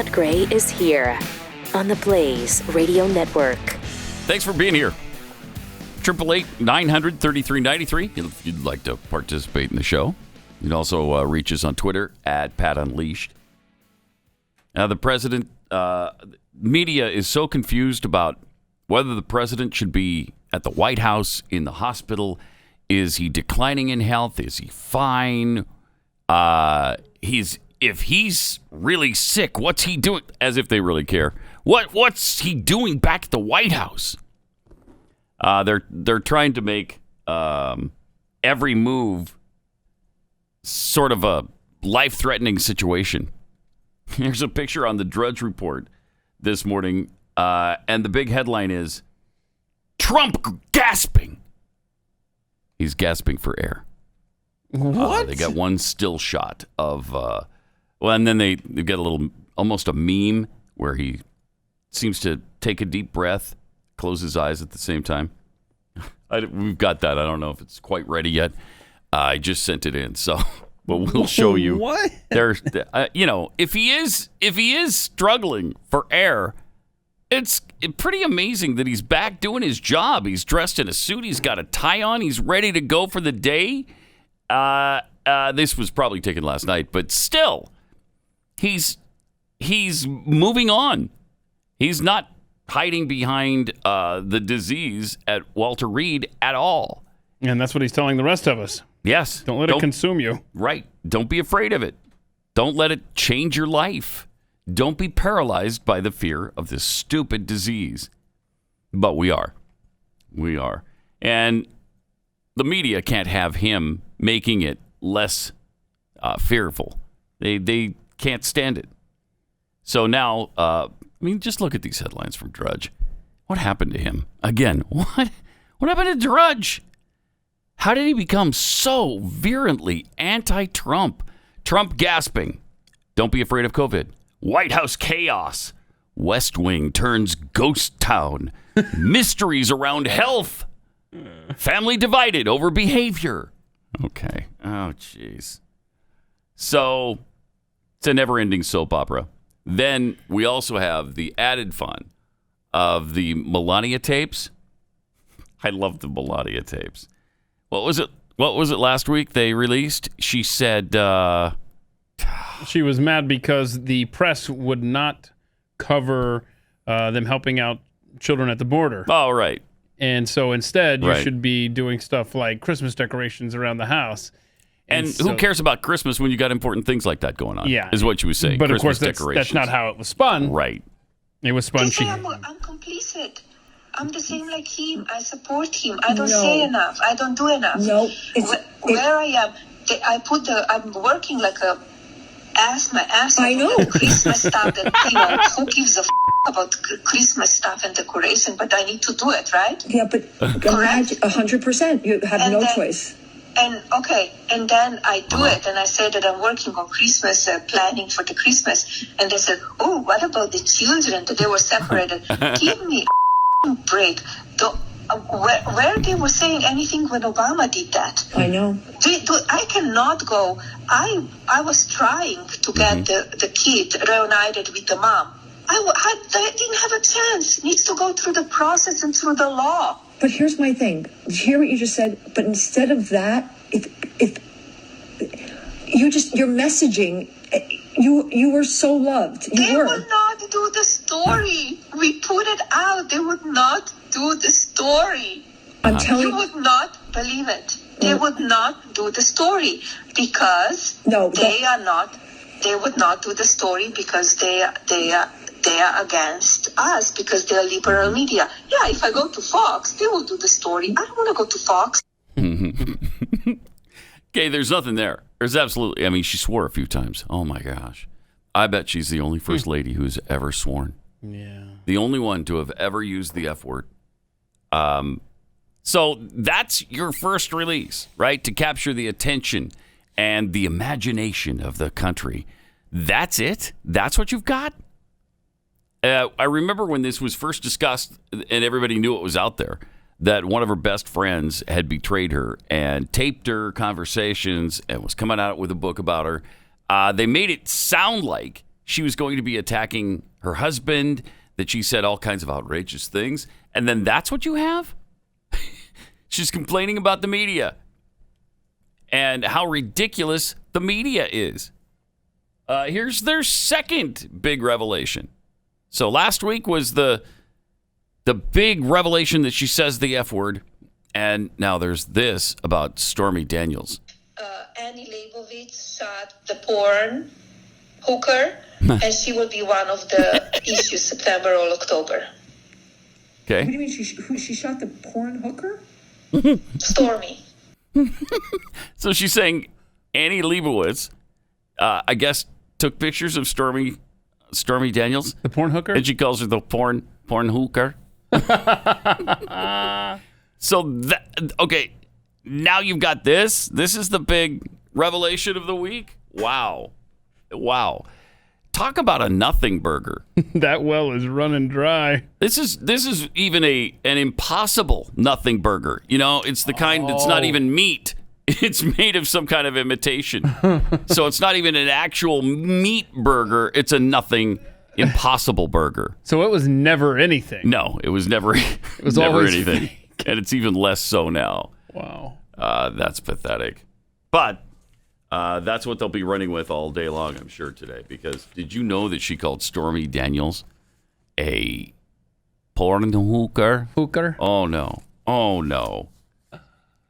Pat Gray is here on the Blaze Radio Network. Thanks for being here. 888-900-3393 if you'd like to participate in the show. You can also reach us on Twitter at Pat Unleashed. Now, the president, media is so confused about whether the president should be at the White House, in the hospital. Is he declining in health? Is he fine? If he's really sick, what's he doing? As if they really care. What's he doing back at the White House? They're trying to make every move sort of a life-threatening situation. Here's a picture on the Drudge Report this morning, and the big headline is Trump gasping. He's gasping for air. What? They got one still shot of, and then they get a little, almost a meme where he seems to take a deep breath, close his eyes at the same time. We've got that. I don't know if it's quite ready yet. I just sent it in, so but we'll show you. What? There's, if he is struggling for air, it's pretty amazing that he's back doing his job. He's dressed in a suit. He's got a tie on. He's ready to go for the day. This was probably taken last night, but still, he's moving on. He's not hiding behind the disease at Walter Reed at all. And that's what he's telling the rest of us. Yes. Don't let it consume you. Right. Don't be afraid of it. Don't let it change your life. Don't be paralyzed by the fear of this stupid disease. But we are. We are. And the media can't have him making it less fearful. They can't stand it. So now, just look at these headlines from Drudge. What happened to him? Again, what happened to Drudge? How did he become so virulently anti-Trump? Trump gasping. Don't be afraid of COVID. White House chaos. West Wing turns ghost town. Mysteries around health. Family divided over behavior. Okay. Oh, jeez. So, it's a never-ending soap opera. Then we also have the added fun of the Melania tapes. I love the Melania tapes. What was it last week they released? She said... She was mad because the press would not cover them helping out children at the border. Oh, right. And so instead, you should be doing stuff like Christmas decorations around the house. And who cares about Christmas when you got important things like that going on? Yeah. Is what you was saying. But Christmas of course, that's not how it was spun. Right. It was spun. I'm complicit. I'm the same like him. I support him. I don't say enough. I don't do enough. No. Where I am, I'm working like a my ass off. I know. Christmas stuff that, who gives a about Christmas stuff and decoration, but I need to do it, right? Yeah, but 100%. You have no choice. And then I do it, and I say that I'm working on Christmas, planning for the Christmas, and they said, "Oh, what about the children that they were separated?" Give me a break. Where they were saying anything when Obama did that? I know. I cannot go. I was trying to get the kid reunited with the mom. I didn't have a chance. It needs to go through the process and through the law. But here's my thing. Hear what you just said. But instead of that, if your messaging, you were so loved. They would not do the story. We put it out. They would not do the story. I'm telling you. You would not believe it. They would not do the story because they would not do the story because they are against us because they're liberal media. Yeah, if I go to Fox, they will do the story. I don't want to go to Fox. Okay, there's nothing there. There's absolutely, she swore a few times. Oh my gosh. I bet she's the only first lady who's ever sworn. Yeah. The only one to have ever used the F word. So that's your first release, right? To capture the attention and the imagination of the country. That's it? That's what you've got? I remember when this was first discussed and everybody knew it was out there, that one of her best friends had betrayed her and taped her conversations and was coming out with a book about her. They made it sound like she was going to be attacking her husband, that she said all kinds of outrageous things. And then that's what you have? She's complaining about the media and how ridiculous the media is. Here's their second big revelation. So last week was the big revelation that she says the F word. And now there's this about Stormy Daniels. Annie Leibovitz shot the porn hooker, and she will be one of the issues September or October. Okay. What do you mean she shot the porn hooker? Stormy. So she's saying Annie Leibovitz, I guess, took pictures of Stormy Daniels. The porn hooker? And she calls her the porn hooker. So, okay, now you've got this. This is the big revelation of the week. Wow. Talk about a nothing burger. That well is running dry. This is even an impossible nothing burger. You know, it's the kind that's not even meat. It's made of some kind of imitation. So it's not even an actual meat burger. It's a nothing impossible burger. So it was never anything. No, it was never. It was never always anything, fake. And it's even less so now. Wow. That's pathetic. But that's what they'll be running with all day long, I'm sure, today. Because did you know that she called Stormy Daniels a porn hooker? Hooker? Oh no.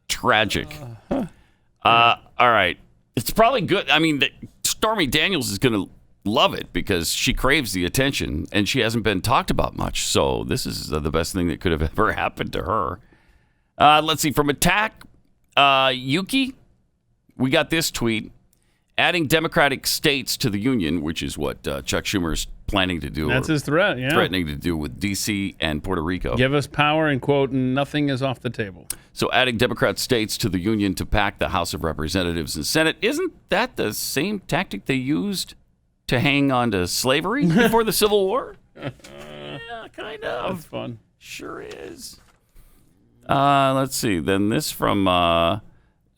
Tragic. All right. It's probably good. I mean, Stormy Daniels is going to love it because she craves the attention and she hasn't been talked about much. So this is the best thing that could have ever happened to her. Let's see. From Attack, Yuki, we got this tweet. Adding Democratic states to the Union, which is what Chuck Schumer's planning to do. That's his threat, yeah. Threatening to do with D.C. and Puerto Rico. Give us power and, quote, nothing is off the table. So adding Democrat states to the Union to pack the House of Representatives and Senate, isn't that the same tactic they used to hang on to slavery before the Civil War? Yeah, kind of. That's fun. Sure is. Let's see. Then this from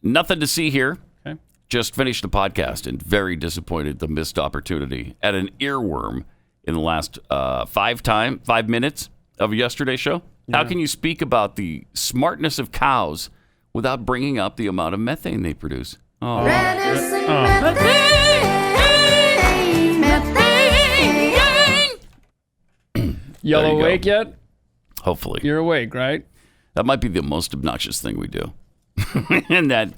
Nothing to See Here. Okay. Just finished a podcast and very disappointed the missed opportunity at an earworm in the last 5 minutes of yesterday's show. Yeah. How can you speak about the smartness of cows without bringing up the amount of methane they produce? Oh. Y'all awake yet? Hopefully. You're awake, right? That might be the most obnoxious thing we do. And that...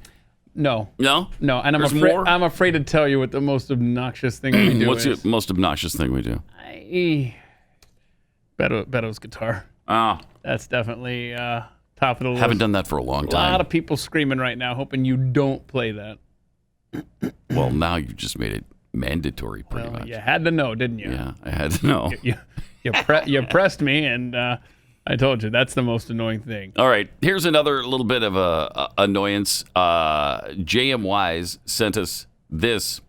No. No? No, and I'm afraid to tell you what the most obnoxious thing we do What's is. the most obnoxious thing we do? Beto's guitar. Ah. That's definitely top of the list. Haven't done that for a long time. A lot of people screaming right now, hoping you don't play that. Well, now you just made it mandatory, pretty much. You had to know, didn't you? Yeah, I had to know. You pressed me, and I told you that's the most annoying thing. All right, here's another little bit of a annoyance. J.M. Wise sent us this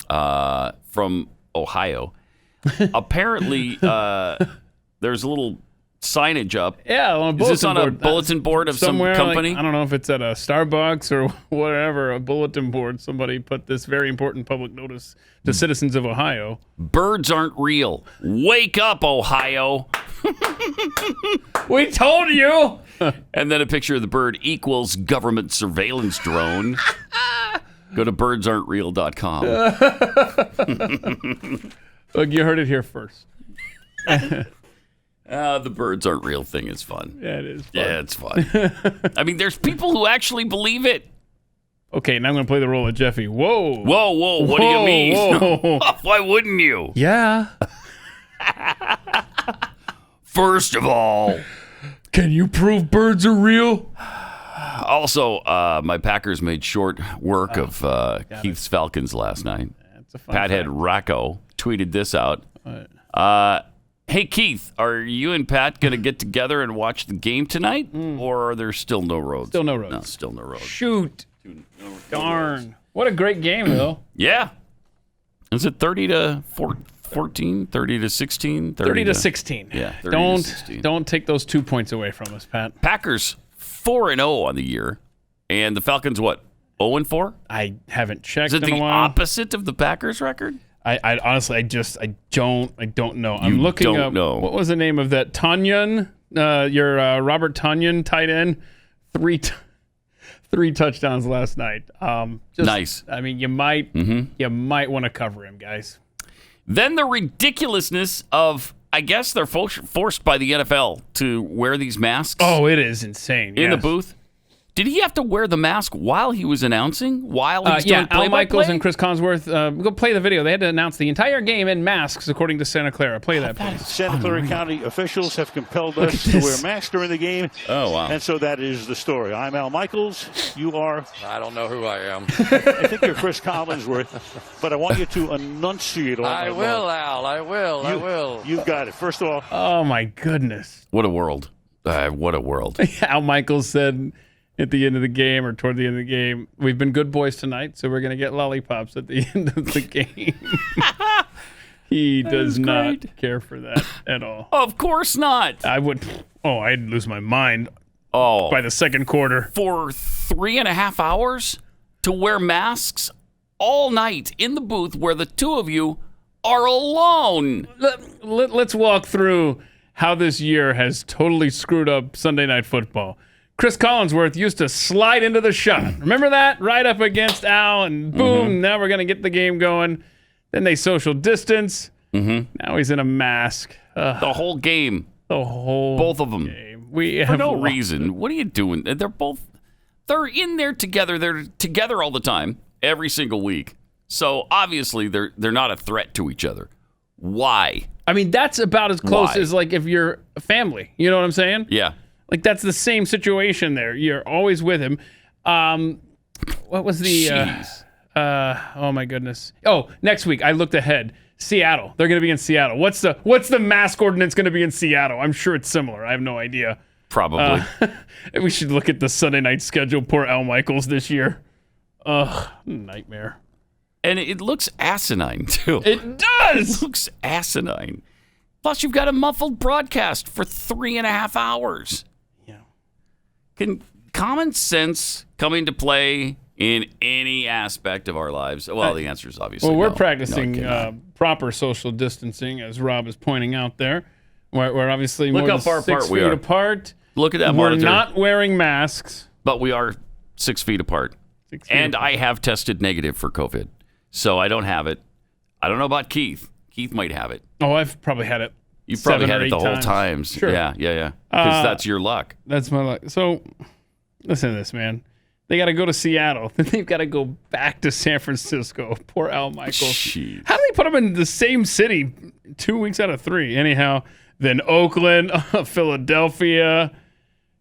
from Ohio. Apparently, there's a little signage up. Yeah, on a bulletin board. Is this on a bulletin board of some company? Like, I don't know if it's at a Starbucks or whatever, a bulletin board. Somebody put this very important public notice to citizens of Ohio. Birds aren't real. Wake up, Ohio. We told you. And then a picture of the bird equals government surveillance drone. Go to birdsaren'treal.com. Look, you heard it here first. The birds aren't real thing is fun. Yeah, it is fun. Yeah, it's fun. I mean, there's people who actually believe it. Okay, now I'm going to play the role of Jeffy. Whoa. What do you mean? Why wouldn't you? Yeah. First of all, can you prove birds are real? Also, my Packers made short work of Keith's Falcons last night. That's a fun Pathead fact. Racco tweeted this out. Hey, Keith, are you and Pat going to get together and watch the game tonight? Or are there still no roads? Still no roads. No, still no roads. Shoot. Darn. What a great game, though. Yeah. Is it 30 to 14? 30 to 16? 30 to 16. Yeah, 30 to 16. Don't take those 2 points away from us, Pat. Packers 4-0 on the year. And the Falcons, what, 0-4? I haven't checked Is it in the a while. opposite of the Packers record? I honestly, I don't know. I'm looking up. Know. What was the name of that Tanyan? Your Robert Tanyan tight end, three touchdowns last night. Nice. I mean, you might want to cover him, guys. Then the ridiculousness of, I guess they're forced by the NFL to wear these masks. Oh, it is insane. In the booth. Did he have to wear the mask while he was announcing? While he was doing Al Michaels play-by-play? and Chris Collinsworth. Go play the video. They had to announce the entire game in masks, according to Santa Clara. Play that, please. Santa Clara County officials have compelled us to wear masks during the game. Oh, wow. And so that is the story. I'm Al Michaels. You are? I don't know who I am. I think you're Chris Collinsworth. But I want you to enunciate all I will, Al. I will. You've got it. First of all. Oh, my goodness. What a world. What a world. Al Michaels said at the end of the game or toward the end of the game, we've been good boys tonight, so we're going to get lollipops at the end of the game. He does not care for that at all. Of course not. I'd lose my mind by the second quarter. For 3.5 hours to wear masks all night in the booth where the two of you are alone. Let's walk through how this year has totally screwed up Sunday Night Football. Chris Collinsworth used to slide into the shot. Remember that? Right up against Al, and boom, now we're going to get the game going. Then they social distance. Now he's in a mask. The whole game. Both of them. Game. For no reason. What are you doing? They're in there together. They're together all the time, every single week. So obviously they're not a threat to each other. Why? I mean, that's about as close as like if you're a family. You know what I'm saying? Yeah. Like, that's the same situation there. You're always with him. What was the... oh, my goodness. Oh, next week, I looked ahead. Seattle. They're going to be in Seattle. What's the mask ordinance going to be in Seattle? I'm sure it's similar. I have no idea. Probably. We should look at the Sunday night schedule. Poor Al Michaels this year. Ugh, nightmare. And it looks asinine, too. It does! It looks asinine. Plus, you've got a muffled broadcast for 3.5 hours. Can common sense come into play in any aspect of our lives? Well, the answer is obviously no. Well, we're no. practicing proper social distancing, as Rob is pointing out there. We're obviously Look more how than far 6 apart we feet are. apart. Look at that We're monitor. not wearing masks. But we are 6 feet apart. 6 feet and apart. I have tested negative for COVID. So I don't have it. I don't know about Keith. Keith might have it. Oh, I've probably had it. You've probably 7 had or it the 8 whole times. time. Sure. Yeah. Because that's your luck. That's my luck. So, listen to this, man. They got to go to Seattle. Then they've got to go back to San Francisco. Poor Al Michaels. Jeez. How do they put him in the same city 2 weeks out of 3? Anyhow, then Oakland, Philadelphia,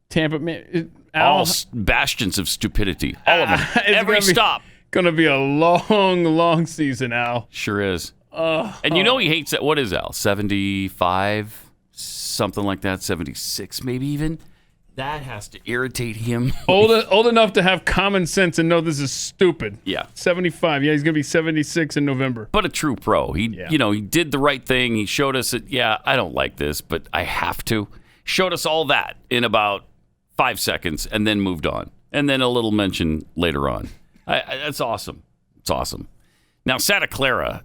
Tampa. Man, All bastions of stupidity. All of them. Every stop. Going to be a long, long season, Al. Sure is. And you know he hates it. What is Al? 75? Something like that. 76 maybe even? That has to irritate him. Old enough to have common sense and know this is stupid. Yeah. 75. Yeah, he's going to be 76 in November. But a true pro. He did the right thing. He showed us that, I don't like this, but I have to. Showed us all that in about 5 seconds and then moved on. And then a little mention later on. That's awesome. It's awesome. Now, Santa Clara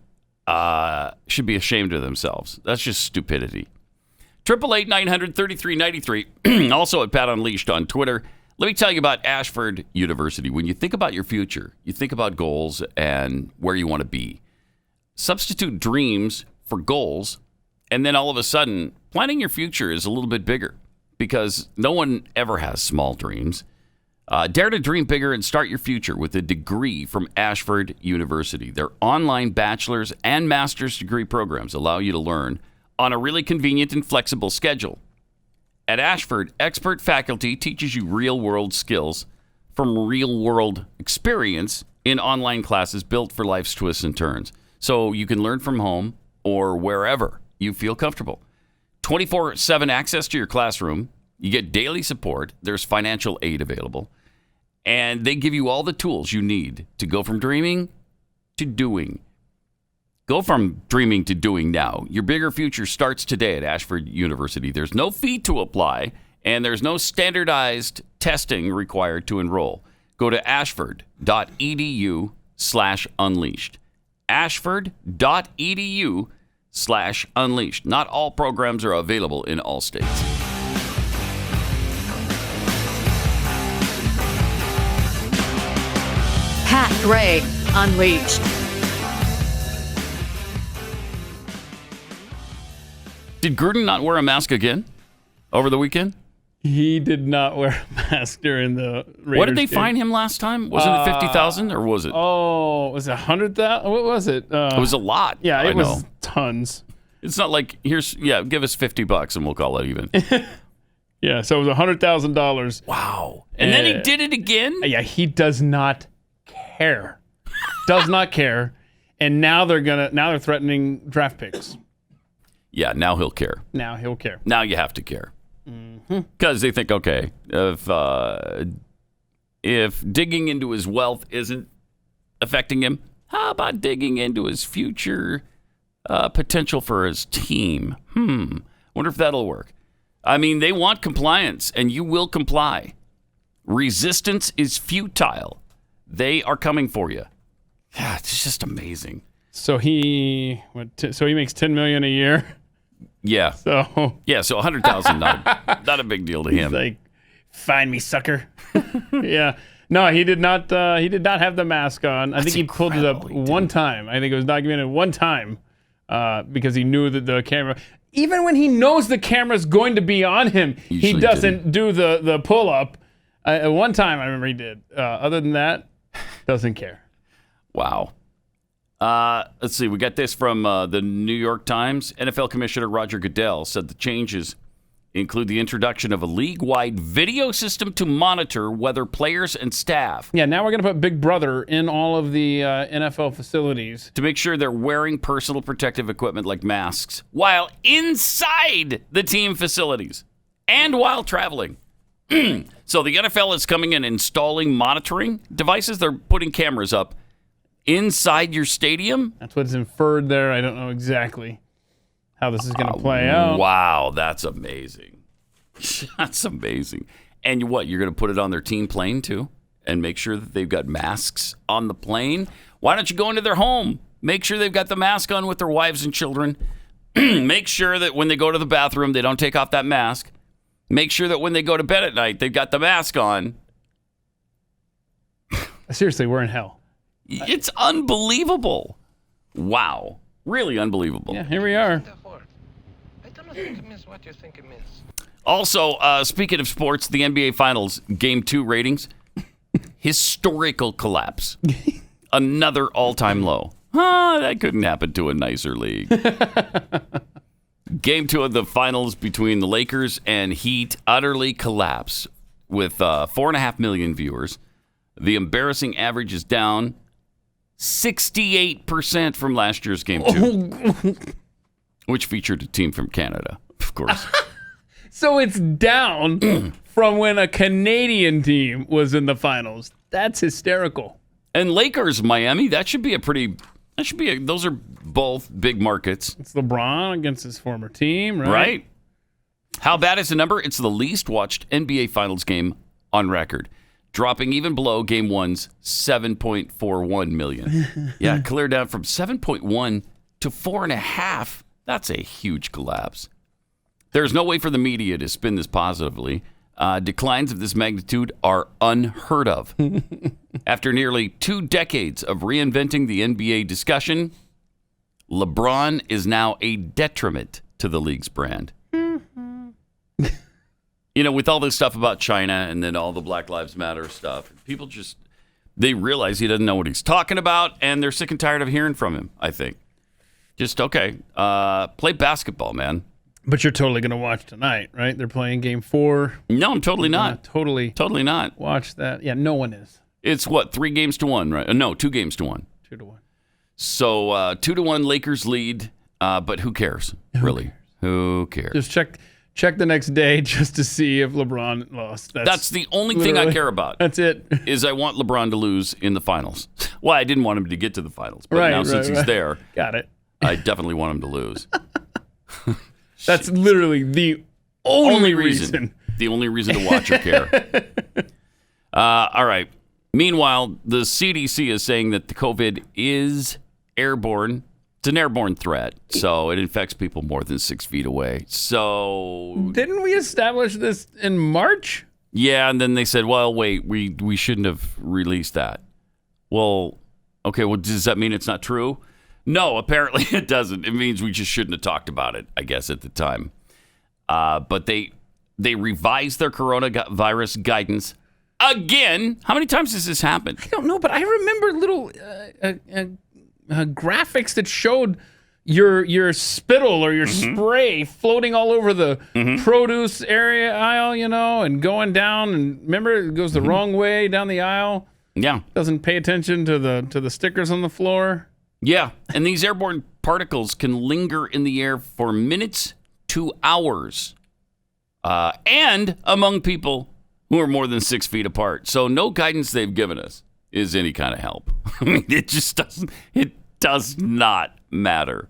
should be ashamed of themselves. That's just stupidity. 888-900-3393. Also at Pat Unleashed on Twitter. Let me tell you about Ashford University. When you think about your future, you think about goals and where you want to be. Substitute dreams for goals, and then all of a sudden, planning your future is a little bit bigger because no one ever has small dreams. Dare to dream bigger and start your future with a degree from Ashford University. Their online bachelor's and master's degree programs allow you to learn on a really convenient and flexible schedule. At Ashford, expert faculty teaches you real-world skills from real-world experience in online classes built for life's twists and turns. So you can learn from home or wherever you feel comfortable. 24/7 access to your classroom. You get daily support. There's financial aid available. And they give you all the tools you need to go from dreaming to doing. Go from dreaming to doing now. Your bigger future starts today at Ashford University. There's no fee to apply, and there's no standardized testing required to enroll. Go to ashford.edu/unleashed. ashford.edu/unleashed. Not all programs are available in all states. Pat Gray Unleashed. Did Gruden not wear a mask again over the weekend? He did not wear a mask during the Raiders What did they game. fine him last time? Wasn't it 50,000 or was it? Oh, was it 100,000? What was it? It was a lot. Yeah, it I was know. tons. It's not like give us $50 and we'll call it even. Yeah, so it was $100,000. Wow. And then he did it again? Yeah, he does not care. Does not care. And now they're threatening draft picks. Yeah, now he'll care. Now he'll care. Now you have to care. Because they think, okay, if digging into his wealth isn't affecting him, how about digging into his future potential for his team? Wonder if that'll work. I mean, they want compliance, and you will comply. Resistance is futile. They are coming for you. Yeah, it's just amazing. So he makes $10 million a year. Yeah. So Yeah, so 100,000 not a big deal to him. he's like, "Find me, sucker." Yeah. No, he did not. He did not have the mask on. I think he pulled it up incredible, he one time. I think it was documented one time because he knew that the camera. Even when he knows the camera's going to be on him, he Usually doesn't do the pull up. One time, I remember he did. Other than that, doesn't care. Wow. Let's see. We got this from the New York Times. NFL Commissioner Roger Goodell said the changes include the introduction of a league-wide video system to monitor whether players and staff Yeah, now we're going to put Big Brother in all of the NFL facilities. to make sure they're wearing personal protective equipment like masks while inside the team facilities and while traveling. So the NFL is coming in installing monitoring devices. They're putting cameras up inside your stadium. That's what's inferred there. I don't know exactly how this is going to play out. Wow, that's amazing. That's amazing. And what, you're going to put it on their team plane too? And make sure that they've got masks on the plane? Why don't you go into their home? Make sure they've got the mask on with their wives and children. Make sure that when they go to the bathroom, they don't take off that mask. Make sure that when they go to bed at night, they've got the mask on. Seriously, we're in hell. It's unbelievable. Wow. Really unbelievable. Yeah, here we are. I don't think it means what you think it means. Also, speaking of sports, the NBA Finals Game 2 ratings, historical collapse. Another all-time low. That couldn't happen to a nicer league. Game 2 of the finals between the Lakers and Heat utterly collapsed with 4.5 million viewers. The embarrassing average is down 68% from last year's Game 2, which featured a team from Canada, of course. So it's down from when a Canadian team was in the finals. That's hysterical. And Lakers, Miami, those are both big markets. It's LeBron against his former team, right? Right. How bad is the number? It's the least watched NBA Finals game on record, dropping even below Game 1's 7.41 million. Yeah, cleared down from 7.1 to 4.5. That's a huge collapse. There's no way for the media to spin this positively. Declines of this magnitude are unheard of. After nearly 2 decades of reinventing the NBA discussion, LeBron is now a detriment to the league's brand. You know, with all this stuff about China and then all the Black Lives Matter stuff, people they realize he doesn't know what he's talking about, and they're sick and tired of hearing from him, I think. Just, okay, play basketball, man. But you're totally going to watch tonight, right? They're playing Game 4. No, I'm totally not. Totally not. Watch that. Yeah, no one is. It's what, 3 games to 1, right? No, 2 games to 1. 2-1. So 2-1 Lakers lead, but who cares? Really? Who cares? Just check the next day just to see if LeBron lost. That's the only thing I care about. That's it. Is I want LeBron to lose in the finals. Well, I didn't want him to get to the finals, but now since he's there, got it. I definitely want him to lose. That's literally the only reason. The only reason to watch or care. All right. Meanwhile, the CDC is saying that the COVID is airborne. It's an airborne threat, so it infects people more than 6 feet away. So Didn't we establish this in March? yeah, and then they said, well, wait, we shouldn't have released that. Well, okay, well, does that mean it's not true? No, apparently it doesn't. It means we just shouldn't have talked about it, I guess, at the time. But they revised their coronavirus guidance again. How many times has this happened? I don't know, but I remember little graphics that showed your spittle or your spray floating all over the produce area aisle, and going down. And remember, it goes the wrong way down the aisle. Yeah. Doesn't pay attention to the stickers on the floor. Yeah, and these airborne particles can linger in the air for minutes to hours, and among people who are more than 6 feet apart. So no guidance they've given us is any kind of help. I mean, it just doesn't. It does not matter.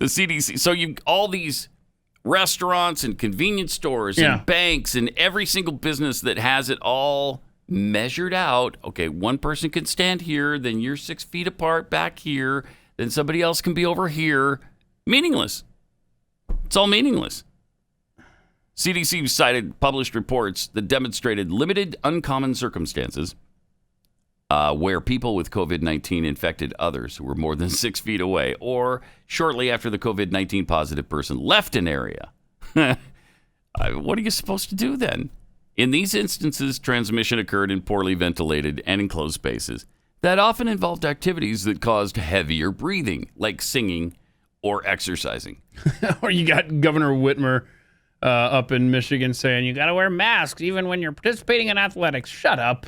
The CDC. So you all these restaurants and convenience stores and banks and every single business that has it all measured out. Okay, one person can stand here, then you're 6 feet apart back here, then somebody else can be over here. Meaningless. It's all meaningless. CDC cited published reports that demonstrated limited uncommon circumstances where people with COVID-19 infected others who were more than 6 feet away or shortly after the COVID-19 positive person left an area. What are you supposed to do then? In these instances, transmission occurred in poorly ventilated and enclosed spaces that often involved activities that caused heavier breathing, like singing or exercising. Or you got Governor Whitmer up in Michigan saying you got to wear masks even when you're participating in athletics. Shut up.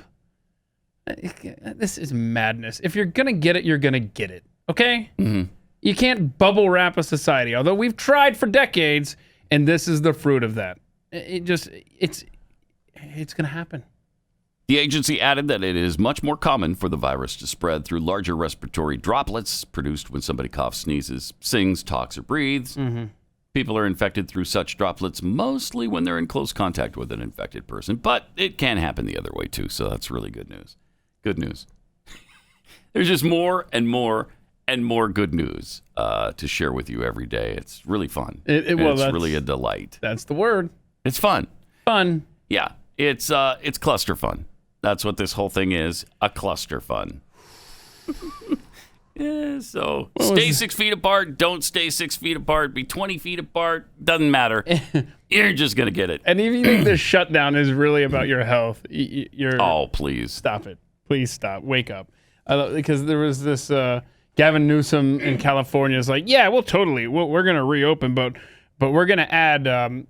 This is madness. If you're going to get it, you're going to get it. Okay? Mm-hmm. You can't bubble wrap a society, although we've tried for decades, and this is the fruit of that. It's going to happen. The agency added that it is much more common for the virus to spread through larger respiratory droplets produced when somebody coughs, sneezes, sings, talks, or breathes. Mm-hmm. People are infected through such droplets mostly when they're in close contact with an infected person, but it can happen the other way too, so that's really good news. Good news. There's just more and more and more good news to share with you every day. It's really fun. It's really a delight. That's the word. It's fun. Fun. Yeah. It's cluster fun. That's what this whole thing is, a cluster fun. Yeah, so stay 6 feet apart, don't stay 6 feet apart, be 20 feet apart, doesn't matter. You're just going to get it. And if you think this shutdown is really about your health, oh, please. Stop it. Please stop. Wake up. Because there was this Gavin Newsom in California is like, yeah, well, totally. We're going to reopen, but we're going to add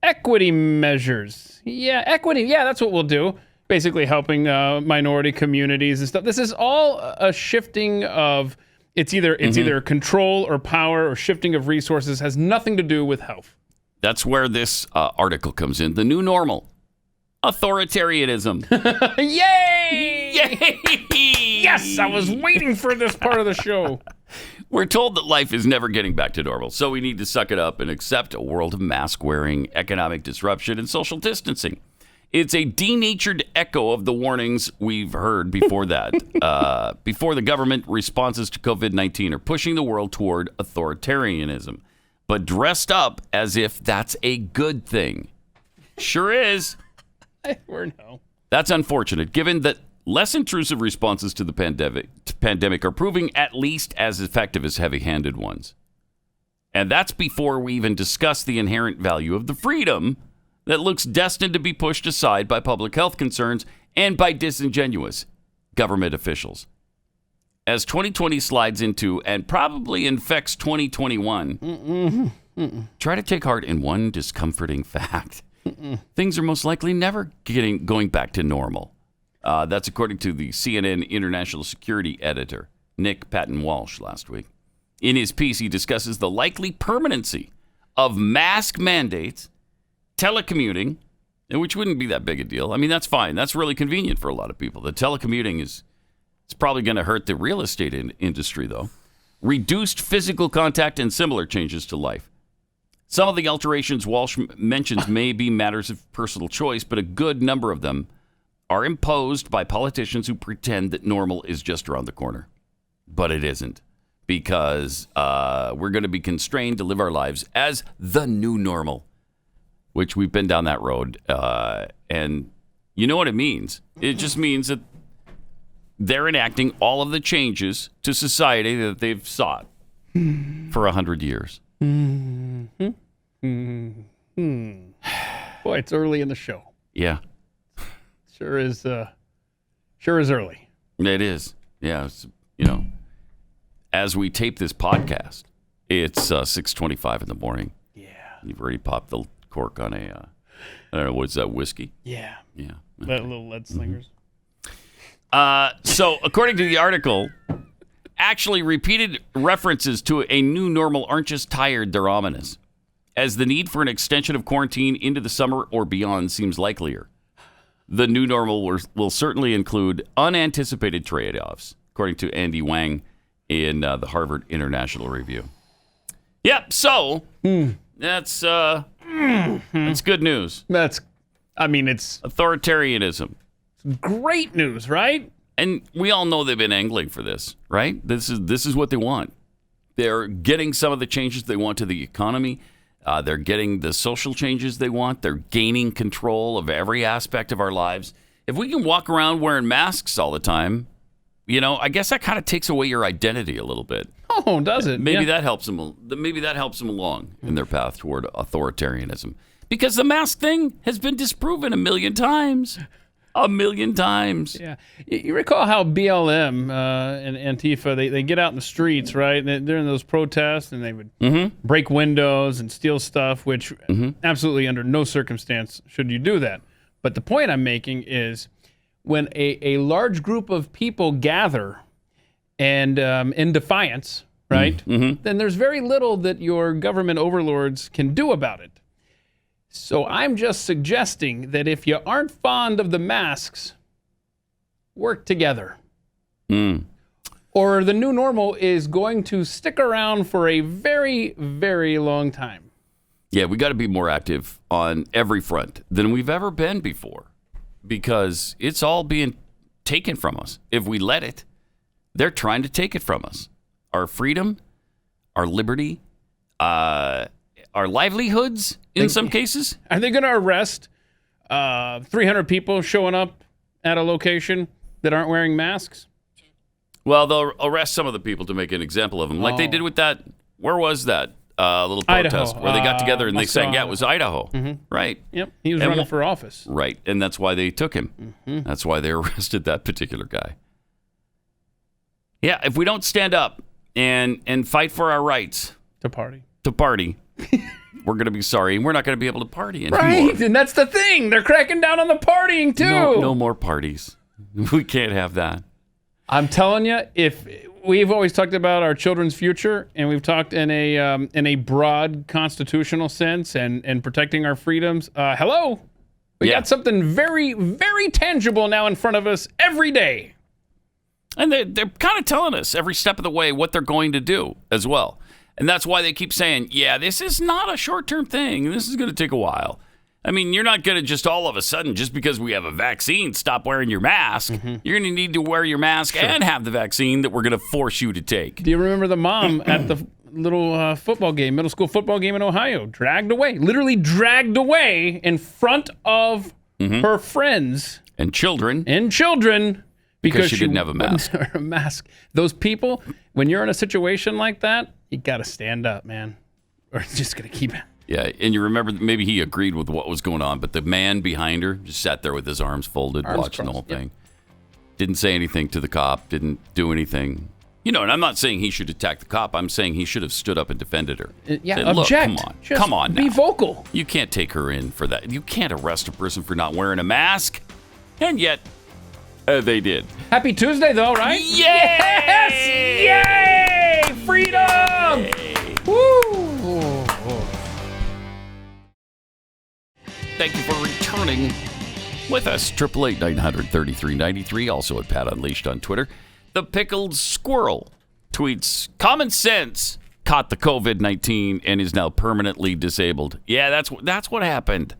equity measures. Yeah, equity. Yeah, that's what we'll do. Basically helping minority communities and stuff. This is all a shifting of it's either control or power or shifting of resources. Has nothing to do with health. That's where this article comes in. The new normal. Authoritarianism. Yay! Yay! Yes, I was waiting for this part of the show. We're told that life is never getting back to normal, so we need to suck it up and accept a world of mask wearing, economic disruption, and social distancing. It's a denatured echo of the warnings we've heard before that. Before the government responses to COVID-19 are pushing the world toward authoritarianism, but dressed up as if that's a good thing. Sure is. That's unfortunate, given that less intrusive responses to the pandemic are proving at least as effective as heavy-handed ones. And that's before we even discuss the inherent value of the freedom that looks destined to be pushed aside by public health concerns and by disingenuous government officials. As 2020 slides into and probably infects 2021, try to take heart in one discomforting fact. Things are most likely never going back to normal. That's according to the CNN international security editor, Nick Patton-Walsh, last week. In his piece, he discusses the likely permanency of mask mandates, telecommuting, which wouldn't be that big a deal. I mean, that's fine. That's really convenient for a lot of people. The telecommuting it's probably going to hurt the real estate industry, though. Reduced physical contact and similar changes to life. Some of the alterations Walsh mentions may be matters of personal choice, but a good number of them are imposed by politicians who pretend that normal is just around the corner. but it isn't, because we're going to be constrained to live our lives as the new normal, which we've been down that road. And you know what it means? It just means that they're enacting all of the changes to society that they've sought for 100 years. Mm-hmm. Boy, it's early in the show. Yeah. Sure is early. It is. Yeah. It's, as we tape this podcast, it's 6:25 in the morning. Yeah. You've already popped the cork on I don't know, what's that, whiskey? Yeah. Yeah. That little lead slingers. So, according to the article, actually repeated references to a new normal aren't just tired, they're ominous, as the need for an extension of quarantine into the summer or beyond seems likelier. The new normal will certainly include unanticipated trade-offs, according to Andy Wang in the Harvard International Review. Yep, so that's good news. It's authoritarianism. Great news, right? And we all know they've been angling for this, right? This is what they want. They're getting some of the changes they want to the economy. They're getting the social changes they want. They're gaining control of every aspect of our lives. If we can walk around wearing masks all the time, I guess that kind of takes away your identity a little bit. Oh, does it? Maybe that helps them. Maybe that helps them along in their path toward authoritarianism, because the mask thing has been disproven a million times. A million times. Yeah. You recall how BLM and Antifa, they get out in the streets, right? They're in those protests, and they would break windows and steal stuff, which absolutely under no circumstance should you do that. But the point I'm making is when a large group of people gather and in defiance, right, then there's very little that your government overlords can do about it. So I'm just suggesting that if you aren't fond of the masks, work together. Or the new normal is going to stick around for a very, very long time. Yeah, we got to be more active on every front than we've ever been before, because it's all being taken from us. If we let it, they're trying to take it from us. Our freedom, our liberty, our livelihoods in some cases. Are they going to arrest 300 people showing up at a location that aren't wearing masks? Well, they'll arrest some of the people to make an example of them, like they did with that. Where was that little protest Idaho, where they got together and they sang? Yeah, it was Idaho, right? Yep, he was running for office. Right, and that's why they took him. That's why they arrested that particular guy. Yeah, if we don't stand up and fight for our rights to party, we're going to be sorry, and we're not going to be able to party anymore. Right, and that's the thing. They're cracking down on the partying, too. No more parties. We can't have that. I'm telling you, if we've always talked about our children's future, and we've talked in a broad constitutional sense and protecting our freedoms, hello. We got something very, very tangible now in front of us every day. And they're kind of telling us every step of the way what they're going to do as well. And that's why they keep saying, yeah, this is not a short-term thing. This is going to take a while. I mean, you're not going to just all of a sudden, just because we have a vaccine, stop wearing your mask. You're going to need to wear your mask and have the vaccine that we're going to force you to take. Do you remember the mom at the little football game, middle school football game in Ohio, literally dragged away in front of her friends and children because she didn't have a mask. A mask. Those people, when you're in a situation like that, you got to stand up, man, or it's just going to keep. Yeah, and you remember maybe he agreed with what was going on, but the man behind her just sat there with his arms folded, watching the whole thing. Didn't say anything to the cop, didn't do anything. And I'm not saying he should attack the cop. I'm saying he should have stood up and defended her. Yeah, said, object. Look, come on. Just come on now. Be vocal. You can't take her in for that. You can't arrest a person for not wearing a mask. And yet, they did. Happy Tuesday, though, right? Yes! Yay! Freedom! Yay. Woo! Thank you for returning with us. 888-900-3393. Also at Pat Unleashed on Twitter. The Pickled Squirrel tweets, common sense caught the COVID-19 and is now permanently disabled. Yeah, that's what happened.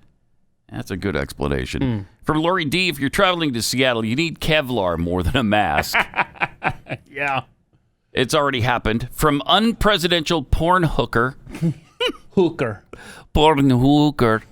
That's a good explanation. From Lori D, if you're traveling to Seattle, you need Kevlar more than a mask. Yeah. It's already happened. From unpresidential porn hooker. Porn hooker.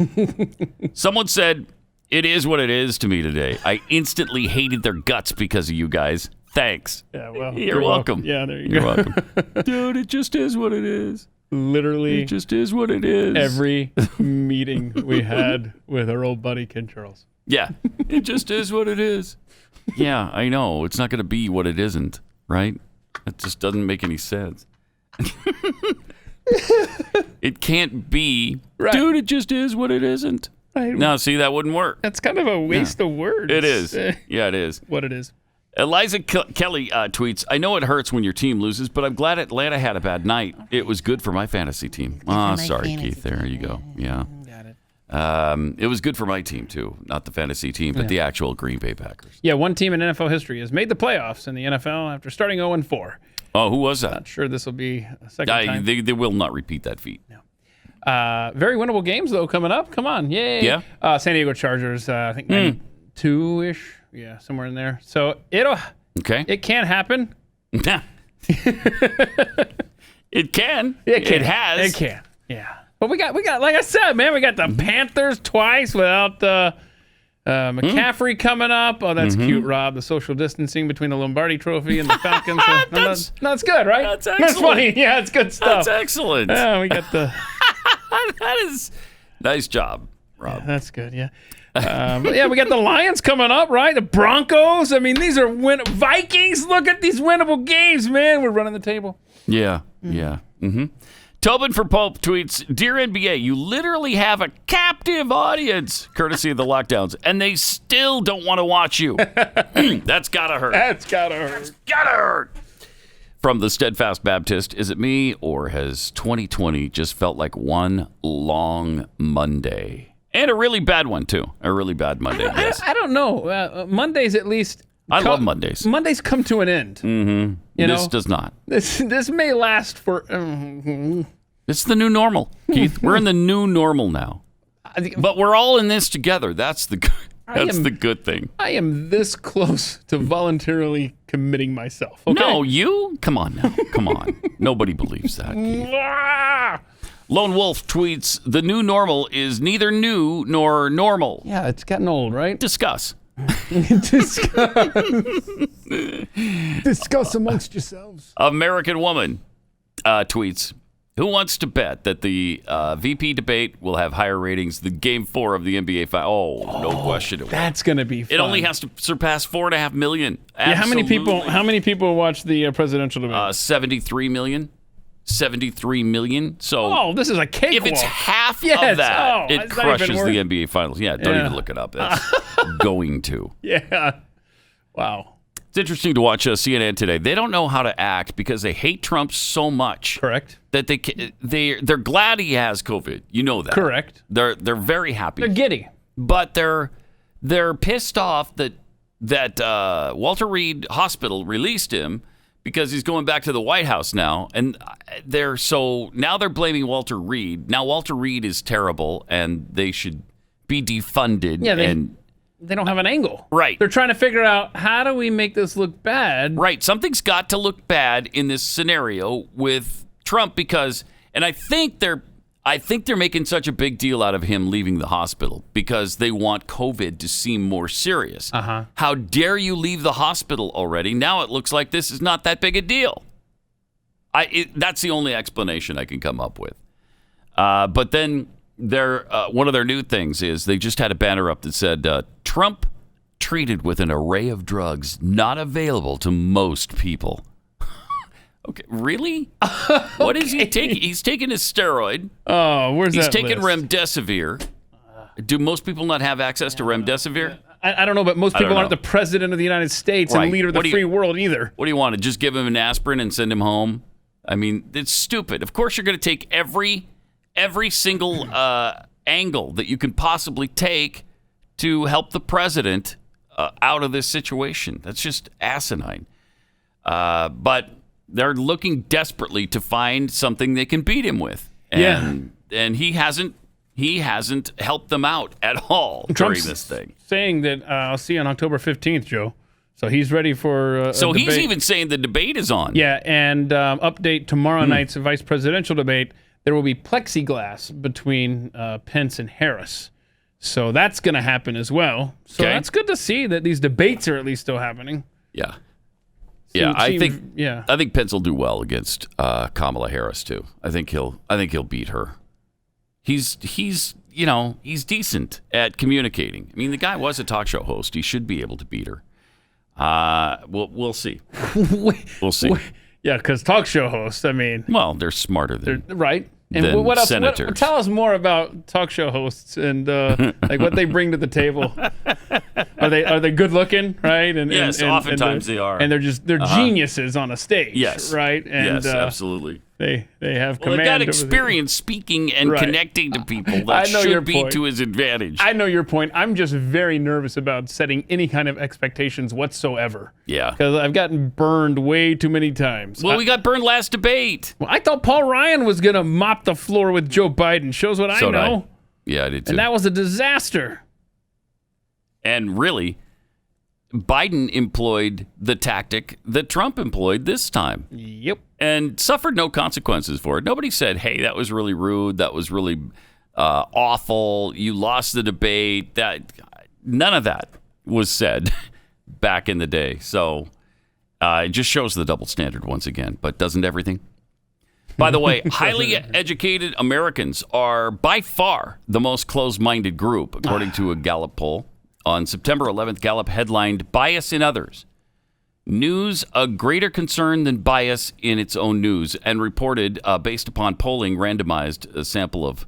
Someone said, "It is what it is" to me today. I instantly hated their guts because of you guys. Thanks. Yeah, well, you're welcome. Yeah, there you You're go. welcome. Dude, it just is what it is. Literally, It just is what it is. every meeting we had with our old buddy Ken Charles. Yeah, it just is what it is. Yeah, I know. It's not going to be what it isn't, right? It just doesn't make any sense. It can't be, Right. dude, it just is what it isn't. Right. No, see, that wouldn't work. That's kind of a waste of words. It is. Yeah, it is. What it is. Eliza Kelly tweets, "I know it hurts when your team loses, but I'm glad Atlanta had a bad night. It was good for my fantasy team." Oh, sorry, Keith. There you go. Yeah. Got it. It was good for my team, too. Not the fantasy team, but the actual Green Bay Packers. Yeah, one team in NFL history has made the playoffs in the NFL after starting 0-4. Oh, who was that? Not sure this will be a second time. They will not repeat that feat. Very winnable games, though, coming up. Come on. Yay. Yeah. San Diego Chargers, I think 92-ish. Yeah, somewhere in there. So Okay. it can happen. It can. It can. It has. It can. Yeah. But we got, like I said, man, we got the Panthers twice without McCaffrey coming up. Oh, that's cute, Rob. The social distancing between the Lombardi Trophy and the Falcons. That's good, right? That's That's excellent. funny. Yeah, it's good stuff. That's excellent. Yeah, we got the. That is nice job, Rob. That's good. Yeah. But yeah, we got the Lions coming up, right? The Broncos. I mean, these are Vikings. Look at these winnable games, man. We're running the table. Yeah. Yeah. Mm-hmm. Tobin for Pope tweets, "Dear NBA, you literally have a captive audience, courtesy of the lockdowns, and they still don't want to watch you. That's gotta hurt. That's gotta hurt. Gotta hurt." From the Steadfast Baptist, "Is it me, or has 2020 just felt like one long Monday?" And a really bad one, too. A really bad Monday, yes. I don't know. Mondays, at least. I love Mondays. Mondays come to an end. Mm-hmm. You This know? does not. This may last for. It's the new normal, Keith. We're in the new normal now. But we're all in this together. That's the good thing. I am this close to voluntarily committing myself. Okay? No, you? Come on now. Come on. Nobody believes that, Keith. Lone Wolf tweets, "The new normal is neither new nor normal." Yeah, it's gotten old, right? Discuss. Discuss amongst yourselves. American Woman tweets, "Who wants to bet that the VP debate will have higher ratings than Game 4 of the NBA Finals?" Oh, no question. It will. That's gonna be fun. It only has to surpass 4.5 million. Yeah, how many Absolutely. people watch the presidential debate? 73 million. 73 million. So Oh, this is a cakewalk. if it's half Yes. of that, Oh, it it's not even crushes worth- the NBA Finals. Yeah, don't Yeah. even look it up. That's going to. Yeah. Wow. It's interesting to watch CNN today. They don't know how to act because they hate Trump so much Correct. that they're glad he has COVID. You know that. Correct. They're very happy. They're giddy. But they're pissed off that Walter Reed Hospital released him because he's going back to the White House now, and they're blaming Walter Reed. Now Walter Reed is terrible, and they should be defunded. Yeah, they don't have an angle. Right. They're trying to figure out, how do we make this look bad? Right. Something's got to look bad in this scenario with Trump because, and I think they're making such a big deal out of him leaving the hospital because they want COVID to seem more serious. Uh-huh. How dare you leave the hospital already? Now it looks like this is not that big a deal. That's the only explanation I can come up with. But then one of their new things is they just had a banner up that said, "Trump treated with an array of drugs not available to most people." Okay, really? What is he taking? He's taking his steroid. Oh, where's He's that taking list? Remdesivir. Do most people not have access to Remdesivir? I don't know, but most I don't people aren't know. the president of the United States Right. and leader of the What do you- free world either. What do you want? To just give him an aspirin and send him home? I mean, it's stupid. Of course you're going to take every single angle that you can possibly take to help the president out of this situation. That's just asinine. But they're looking desperately to find something they can beat him with. And he hasn't helped them out at all during Trump's this thing. saying that I'll see you on October 15th, Joe. So he's ready for a So he's debate. even saying the debate is on. Yeah, and update tomorrow night's vice presidential debate. There will be plexiglass between Pence and Harris. So that's going to happen as well. So that's good to see that these debates are at least still happening. Yeah. I think Pence will do well against Kamala Harris too. I think he'll beat her. He's decent at communicating. I mean, the guy was a talk show host. He should be able to beat her. We'll see. We'll see. Yeah, because talk show hosts, I mean. Well, they're smarter than right. And what else? Senators. Tell us more about talk show hosts and like what they bring to the table. Are they good looking, right? And yes, oftentimes they are. And they're geniuses on a stage. Yes, right. And, yes, absolutely. They have Well, command. they've got experience speaking and connecting to people. That should be to his advantage. I know your point. I'm just very nervous about setting any kind of expectations whatsoever. Yeah. Because I've gotten burned way too many times. Well, we got burned last debate. Well, I thought Paul Ryan was going to mop the floor with Joe Biden. Shows what I know. Yeah, I did too. And that was a disaster. And really, Biden employed the tactic that Trump employed this time. Yep. And suffered no consequences for it. Nobody said, hey, that was really rude. That was really awful. You lost the debate. None of that was said back in the day. So it just shows the double standard once again. But doesn't everything? By the way, highly educated Americans are by far the most closed-minded group, according to a Gallup poll. On September 11th, Gallup headlined Bias in Others. News a greater concern than bias in its own news, and reported, based upon polling, randomized a sample of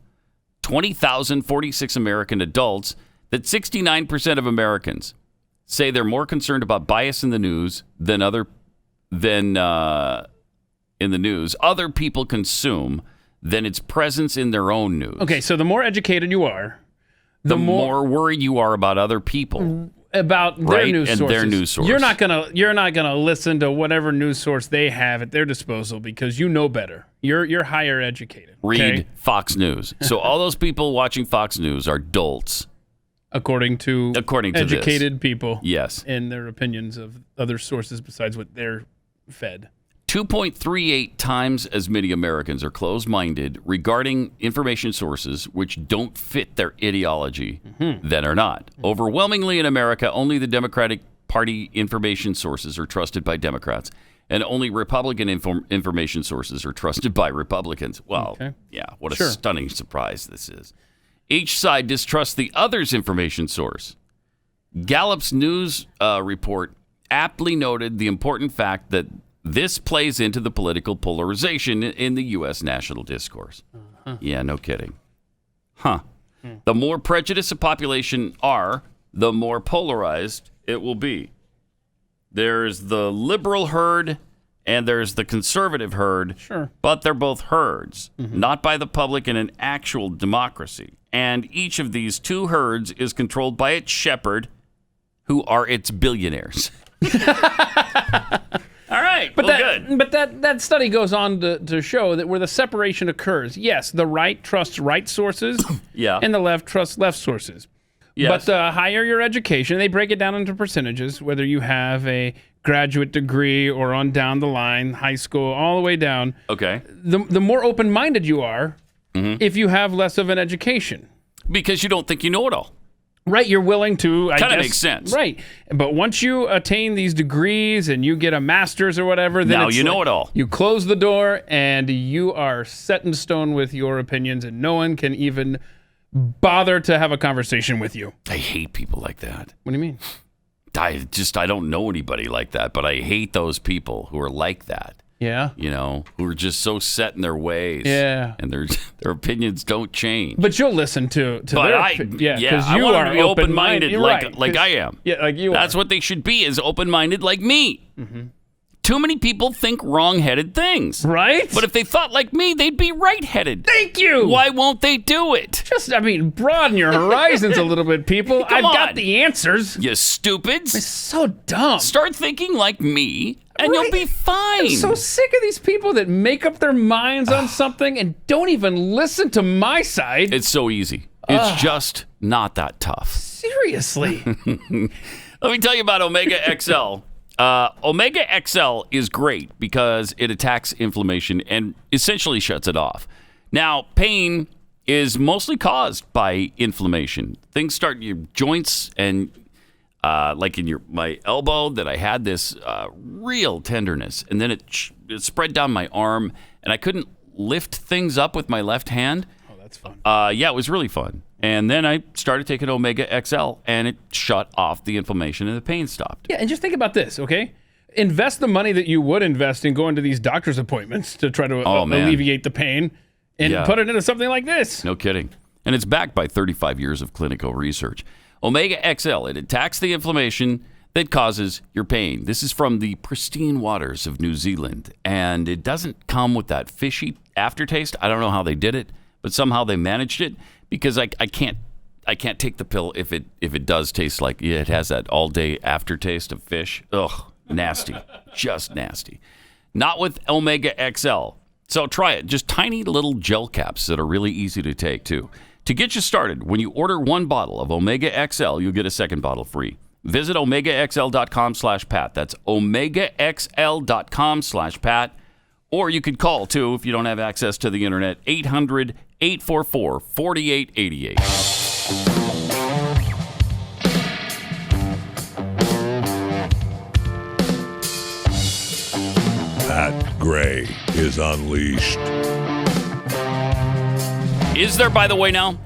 20,046 American adults, that 69% of Americans say they're more concerned about bias in the news than in the news other people consume than its presence in their own news. Okay, so the more educated you are, the more worried you are about other people. About their news sources. Their news source. You're not gonna listen to whatever news source they have at their disposal because you know better. You're higher educated. Read Fox News. So all those people watching Fox News are dolts. According to educated people. Yes. In their opinions of other sources besides what they're fed. 2.38 times as many Americans are closed-minded regarding information sources which don't fit their ideology than are not. Overwhelmingly in America, only the Democratic Party information sources are trusted by Democrats, and only Republican information sources are trusted by Republicans. Well, yeah, what a stunning surprise this is. Each side distrusts the other's information source. Gallup's news report aptly noted the important fact that this plays into the political polarization in the U.S. national discourse. Yeah, no kidding. The more prejudiced a population are, the more polarized it will be. There's the liberal herd and there's the conservative herd, but they're both herds, not by the public in an actual democracy. And each of these two herds is controlled by its shepherd, who are its billionaires. All right, but good. But that study goes on to show that where the separation occurs, yes, the right trusts right sources, and the left trusts left sources. Yes. But the higher your education, they break it down into percentages, whether you have a graduate degree or on down the line, high school, all the way down. Okay. The more open-minded you are, if you have less of an education. Because you don't think you know it all. Right, you're willing to, I guess. Kind of makes sense. Right. But once you attain these degrees and you get a master's or whatever, then now it's you know it all. You close the door and you are set in stone with your opinions and no one can even bother to have a conversation with you. I hate people like that. What do you mean? I don't know anybody like that, but I hate those people who are like that. Yeah. You know, who are just so set in their ways. Yeah. And their opinions don't change. But you'll listen to but their because you are be open-minded like I am. Yeah, like you That's what they should be, is open-minded like me. Too many people think wrong-headed things. Right? But if they thought like me, they'd be right-headed. Thank you. Why won't they do it? Broaden your horizons a little bit, people. I've got the answers. You stupids. It's so dumb. Start thinking like me, and you'll be fine. I'm so sick of these people that make up their minds on something and don't even listen to my side. It's so easy. It's just not that tough. Seriously. Let me tell you about Omega XL. Omega XL is great because it attacks inflammation and essentially shuts it off. Now, pain is mostly caused by inflammation. Things start in your joints and like in my elbow that I had this real tenderness, and then it spread down my arm, and I couldn't lift things up with my left hand. Oh, that's fun. Yeah, it was really fun. And then I started taking Omega XL, and it shut off the inflammation, and the pain stopped. Yeah, and just think about this, okay? Invest the money that you would invest in going to these doctor's appointments to try to alleviate the pain, and put it into something like this. No kidding. And it's backed by 35 years of clinical research. Omega XL, it attacks the inflammation that causes your pain. This is from the pristine waters of New Zealand, and it doesn't come with that fishy aftertaste. I don't know how they did it, but somehow they managed it, because I can't take the pill if it does taste like it has that all-day aftertaste of fish. Ugh, nasty. Just nasty. Not with Omega XL. So try it. Just tiny little gel caps that are really easy to take, too. To get you started, when you order one bottle of Omega XL, you'll get a second bottle free. Visit OmegaXL.com/Pat. That's OmegaXL.com/Pat. Or you could call, too, if you don't have access to the internet, 800-844-4888. Pat Gray is unleashed. Is there, by the way, now,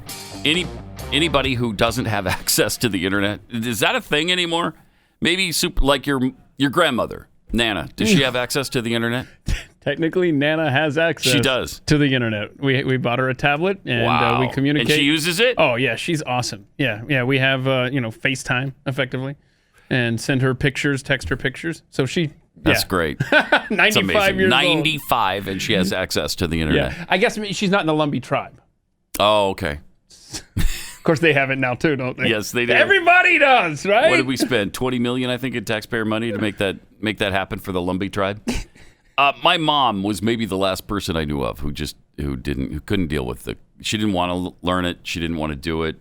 anybody who doesn't have access to the internet? Is that a thing anymore? Maybe like your grandmother, Nana. Does she have access to the internet? Technically, Nana has access. She does. To the internet. We bought her a tablet, and we communicate. And she uses it? Oh, yeah, she's awesome. Yeah, we have, FaceTime, effectively, and send her pictures, text her pictures. So she... That's great. 95 years old. 95, and she has access to the internet. Yeah, I guess she's not in the Lumbee tribe. Oh, okay. Of course, they have it now, too, don't they? Yes, they do. Everybody does, right? What did we spend? $20 million, I think, in taxpayer money to make that happen for the Lumbee tribe? My mom was maybe the last person I knew of who couldn't deal with she didn't want to learn it. She didn't want to do it.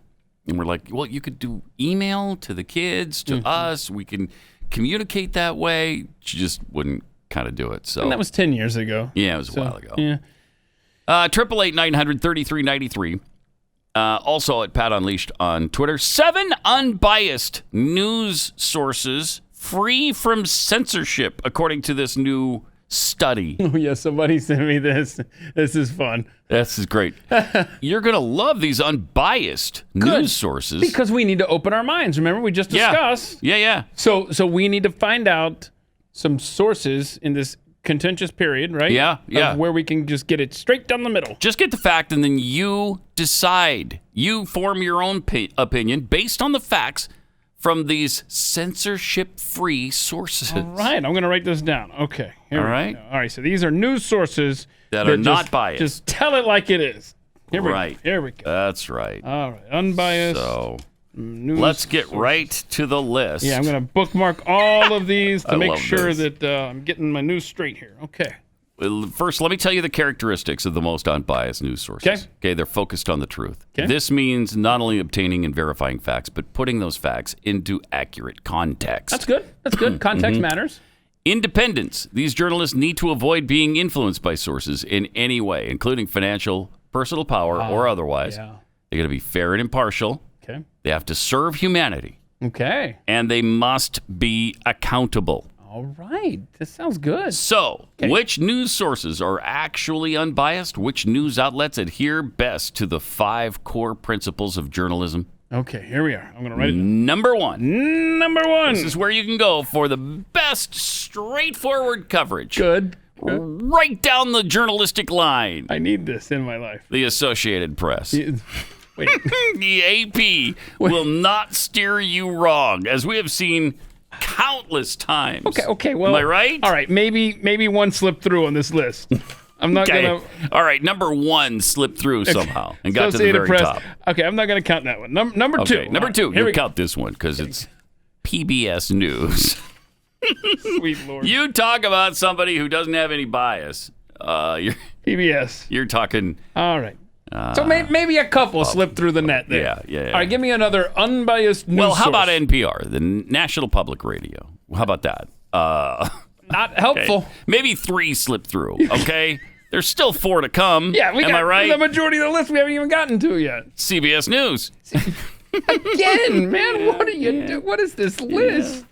And we're like, well, you could do email to the kids, to us. We can communicate that way. She just wouldn't kind of do it. So, and that was 10 years ago. Yeah, it was a while ago. Yeah. 888-900-3393. Also at Pat Unleashed on Twitter. 7 unbiased news sources free from censorship, according to this new study. Oh, yeah, somebody sent me this. This is fun. This is great. You're going to love these unbiased news sources. Because we need to open our minds. Remember, we just discussed. Yeah. So we need to find out some sources in this contentious period, right? Yeah. Of where we can just get it straight down the middle. Just get the fact, and then you decide. You form your own opinion based on the facts from these censorship-free sources. All right, I'm going to write this down. Okay. All right. All right, so these are news sources that are not biased. Just tell it like it is. Here we go. That's right. All right, unbiased. So let's get right to the list. Yeah, I'm going to bookmark all of these to make sure that I'm getting my news straight here. Okay. Well, first, let me tell you the characteristics of the most unbiased news sources. Okay, they're focused on the truth. Okay. This means not only obtaining and verifying facts, but putting those facts into accurate context. That's good. Context matters. Independence. These journalists need to avoid being influenced by sources in any way, including financial, personal power, or otherwise. Yeah. They're going to be fair and impartial. Okay. They have to serve humanity. Okay. And they must be accountable. All right. This sounds good. So, which news sources are actually unbiased? Which news outlets adhere best to the 5 core principles of journalism? Okay, here we are. I'm going to write it down. Number 1. Number 1. This is where you can go for the best straightforward coverage. Good. Right down the journalistic line. I need this in my life. The Associated Press. Wait. The AP will not steer you wrong, as we have seen countless times. Okay. Well, am I right? All right. Maybe one slipped through on this list. I'm not gonna. All right. Number 1 slipped through somehow and got to the very top. Okay, I'm not gonna count that one. Number 2. Number 2. You count this one because it's PBS News. Sweet Lord. You talk about somebody who doesn't have any bias. PBS. You're talking. All right. So maybe a couple slipped through the net there. Yeah. All right, give me another unbiased news Well, how source. about NPR, the National Public Radio? How about that? Not helpful. Okay. Maybe 3 slipped through, okay? There's still 4 to come. Yeah, we Am got I right? the majority of the list we haven't even gotten to yet. CBS News. Again, man, what are you doing? What is this list?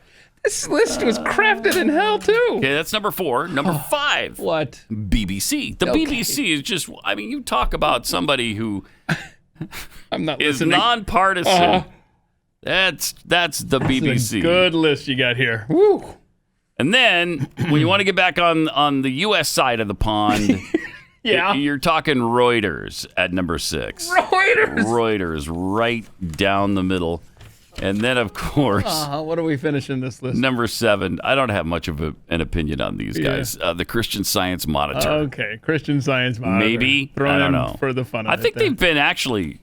This list was crafted in hell, too. Okay, that's number 4. Number 5. What? BBC. The BBC is just, I mean, you talk about somebody who I'm not is listening. nonpartisan. That's the BBC. That's a good list you got here. Woo. And then, when you want to get back on the U.S. side of the pond, Yeah. you're talking Reuters at number 6. Reuters, right down the middle. And then, of course, what are we finishing this list? number 7. I don't have much of an opinion on these guys. The Christian Science Monitor. Okay, Christian Science Monitor. Maybe. Throwing I don't in know. for the fun of I it think there. they've been actually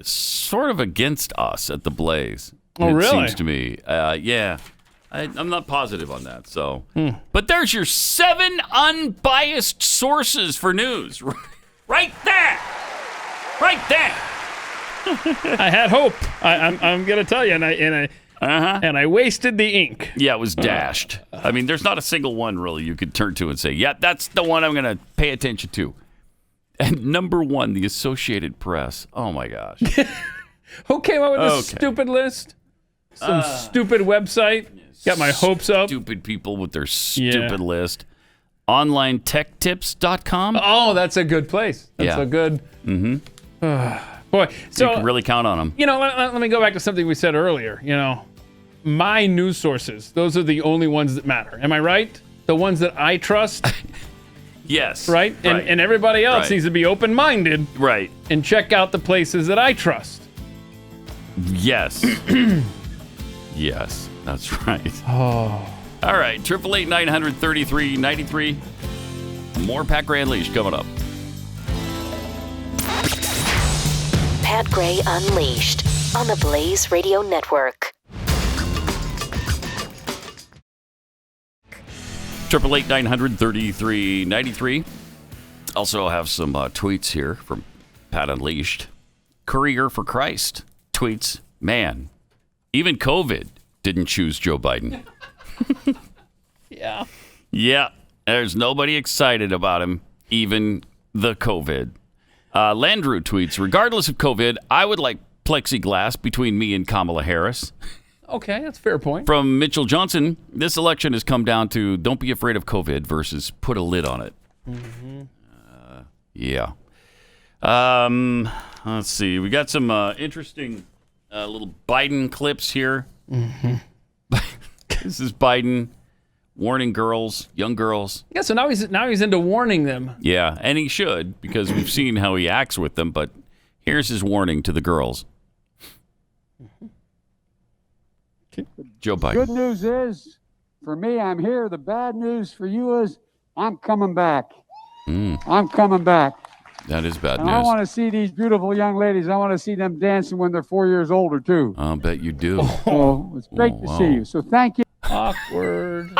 sort of against us at the Blaze. Oh, it really? seems to me. Yeah. I'm not positive on that. So, But there's your 7 unbiased sources for news. Right there. Right there. I had hope. I'm gonna tell you, and I wasted the ink. Yeah, it was dashed. I mean, there's not a single one really you could turn to and say, yeah, that's the one I'm going to pay attention to. And number 1, the Associated Press. Oh, my gosh. Who came up with this stupid list? Some stupid website? Got my hopes up. Stupid people with their stupid list. OnlineTechTips.com. Oh, that's a good place. That's a good... Boy, so... You can really count on them. You know, let me go back to something we said earlier. You know, my news sources, those are the only ones that matter. Am I right? The ones that I trust, Yes. right? And everybody else Right. needs to be open-minded Right. and check out the places that I trust. Yes. Yes, that's right. Oh. All right, 888-933-93. More Pat Gray Unleashed coming up. Pat Gray Unleashed on the Blaze Radio Network. 888-933-93. Also have some tweets here from Pat Unleashed. Courier for Christ tweets, man, even COVID didn't choose Joe Biden. Yeah. Yeah, there's nobody excited about him, even the COVID. Landrew tweets, regardless of COVID, I would like plexiglass between me and Kamala Harris. Okay, that's a fair point. From Mitchell Johnson, this election has come down to don't be afraid of COVID versus put a lid on it. Yeah. Let's see. We got some interesting little Biden clips here. This is Biden warning girls, young girls. Yeah, so now he's into warning them. Yeah, and he should, because we've seen how he acts with them. But here's his warning to the girls. Joe Biden. Good news is, for me, I'm here. The bad news for you is, I'm coming back. I'm coming back. That is bad And news. I want to see these beautiful young ladies. I want to see them dancing when they're 4 years older, too. I'll bet you do. So it's great to see you. So thank you. Awkward.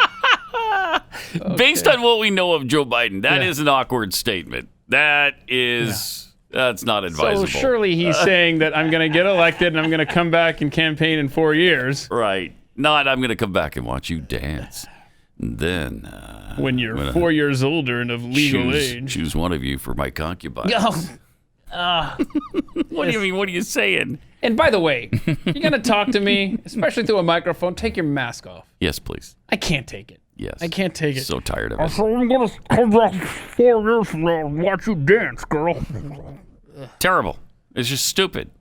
Based on what we know of Joe Biden, that is an awkward statement. That is, that's not advisable. So surely he's saying that I'm going to get elected and I'm going to come back and campaign in 4 years. Right. Not, I'm going to come back and watch you dance. And then. When you're 4 years older and of legal age. Choose one of you for my concubine. What do you mean? What are you saying? And by the way, you're going to talk to me, especially through a microphone, take your mask off. Yes, please. I can't take it. Yes. I can't take it. So tired of it. I'm going to come back 4 years from now and watch you dance, girl. Terrible. It's just stupid.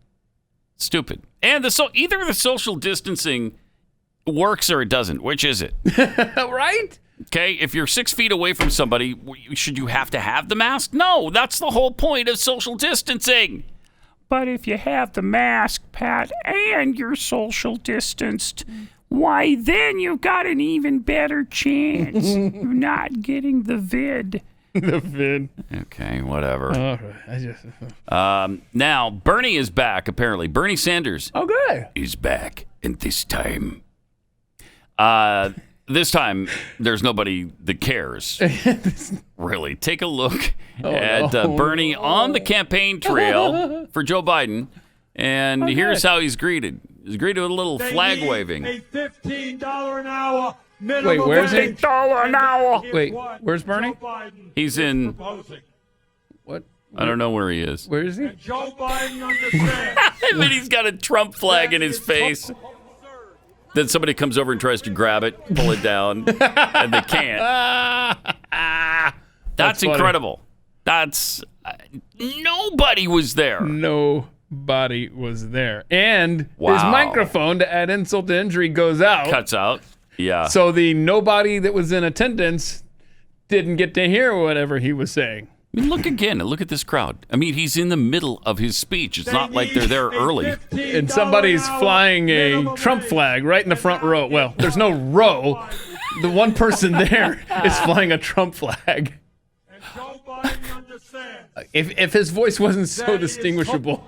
Stupid. And either the social distancing works or it doesn't. Which is it? Right? Okay, if you're 6 feet away from somebody, should you have to have the mask? No, that's the whole point of social distancing. But if you have the mask, Pat, and you're social distanced, why then you've got an even better chance of not getting the vid. The vid. Okay, whatever. All right. Now, Bernie is back, apparently. Bernie Sanders Okay. is back, and this time this time, there's nobody that cares. Really. Take a look at Bernie on the campaign trail for Joe Biden. And here's how he's greeted. He's greeted with a little flag waving. A $15 an hour minimum Wait, where's he? $15 an hour. Wait, where's Bernie? He's in. What? I don't know where he is. Where is he? Joe Biden understands. I mean, he's got a Trump flag in his face. Then somebody comes over and tries to grab it, pull it down, and they can't. That's incredible. That's nobody was there. Nobody was there. And Wow. his microphone, to add insult to injury, goes out. Cuts out. Yeah. So the nobody that was in attendance didn't get to hear whatever he was saying. I mean, look again. Look at this crowd. I mean, he's in the middle of his speech. It's not like they're there early. And somebody's flying a Trump flag right in the front row. Well, there's no row. The one person there is flying a Trump flag. If his voice wasn't so distinguishable.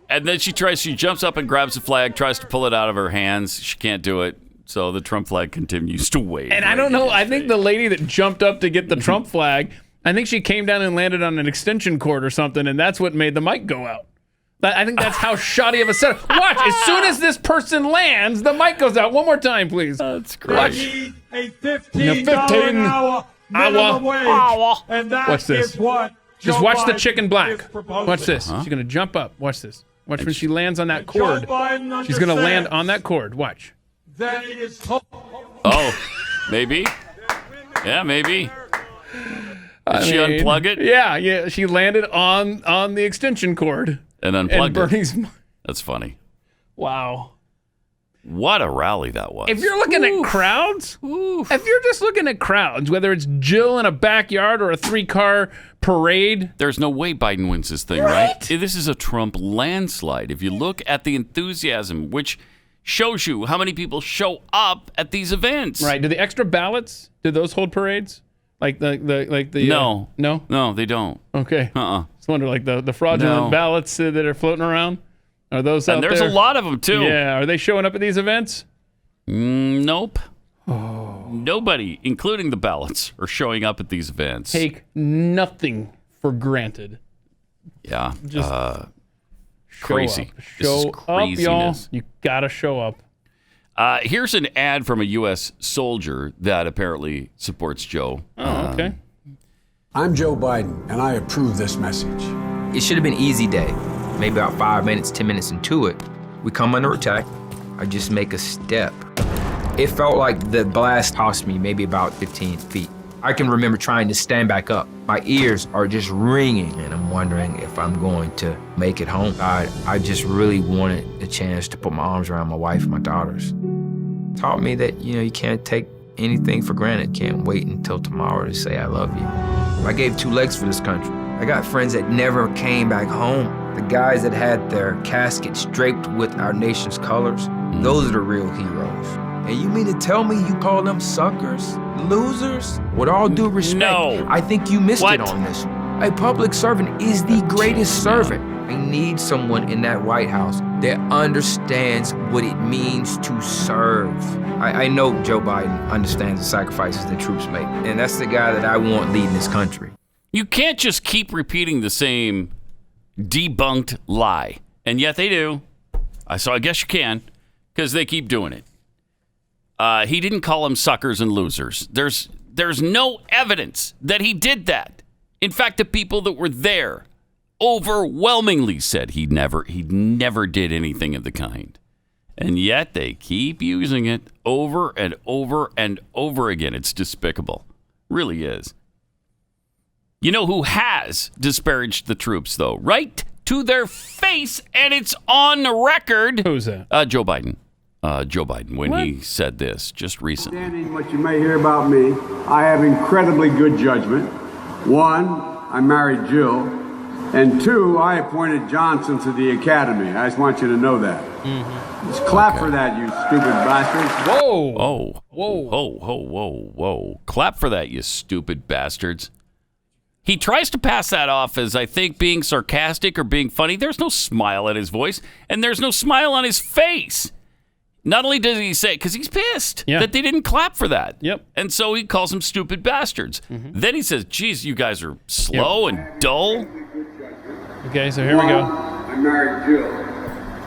And then she jumps up and grabs the flag, tries to pull it out of her hands. She can't do it. So the Trump flag continues to wave. And I don't know. I think the lady that jumped up to get the Trump flag, I think she came down and landed on an extension cord or something, and that's what made the mic go out. I think that's how shoddy of a setup. Watch, as soon as this person lands, the mic goes out. One more time, please. That's great. Watch. A $15 an hour minimum wage. And that Watch this. is what Just Joe watch the Biden chicken black. is proposing. Watch this. She's going to jump up. Watch this. Watch when she lands on that cord. She's going to land on that cord. Watch. That it is Oh, maybe. Yeah, maybe. Did she unplug it? Yeah. She landed on the extension cord. And unplugged Bernie's... it. That's funny. Wow. What a rally that was. If you're looking at crowds, if you're just looking at crowds, whether it's Jill in a backyard or a 3-car parade. There's no way Biden wins this thing, right? This is a Trump landslide. If you look at the enthusiasm, which shows you how many people show up at these events. Right. Do the extra ballots, do those hold parades? Like the No. No? No, they don't. Okay. Just wonder, like the fraudulent ballots that are floating around, are those out there? And there's a lot of them, too. Yeah. Are they showing up at these events? Nope. Nobody, including the ballots, are showing up at these events. Take nothing for granted. Yeah. Just crazy. Show up, y'all. You got to show up. Here's an ad from a U.S. soldier that apparently supports Joe. Oh, okay. I'm Joe Biden, and I approve this message. It should have been an easy day. Maybe about 5 minutes, 10 minutes into it, we come under attack. I just make a step. It felt like the blast tossed me maybe about 15 feet. I can remember trying to stand back up. My ears are just ringing, and I'm wondering if I'm going to make it home. I just really wanted a chance to put my arms around my wife and my daughters. Taught me that, you can't take anything for granted. Can't wait until tomorrow to say I love you. I gave 2 legs for this country. I got friends that never came back home. The guys that had their caskets draped with our nation's colors, those are the real heroes. And you mean to tell me you call them suckers, losers? With all due respect, I think you missed it on this one. A public servant is the greatest servant. I need someone in that White House that understands what it means to serve. I know Joe Biden understands the sacrifices that troops make, and that's the guy that I want leading this country. You can't just keep repeating the same debunked lie, and yet they do. So I guess you can, because they keep doing it. He didn't call them suckers and losers. There's no evidence that he did that. In fact, the people that were there overwhelmingly said he never did anything of the kind. And yet they keep using it over and over and over again. It's despicable. Really is. You know who has disparaged the troops, though? Right to their face, and it's on the record. Who's that? Joe Biden. Joe Biden, when he said this just recently. Understanding what you may hear about me, I have incredibly good judgment. 1, I married Jill. And 2, I appointed Johnson to the academy. I just want you to know that. Just clap for that, you stupid bastards. Whoa. Oh. Whoa. Clap for that, you stupid bastards. He tries to pass that off as, I think, being sarcastic or being funny. There's no smile in his voice, and there's no smile on his face. Not only does he say, because he's pissed that they didn't clap for that. Yep. And so he calls them stupid bastards. Then he says, geez, you guys are slow and dull. Okay, so here we go. I married Jill.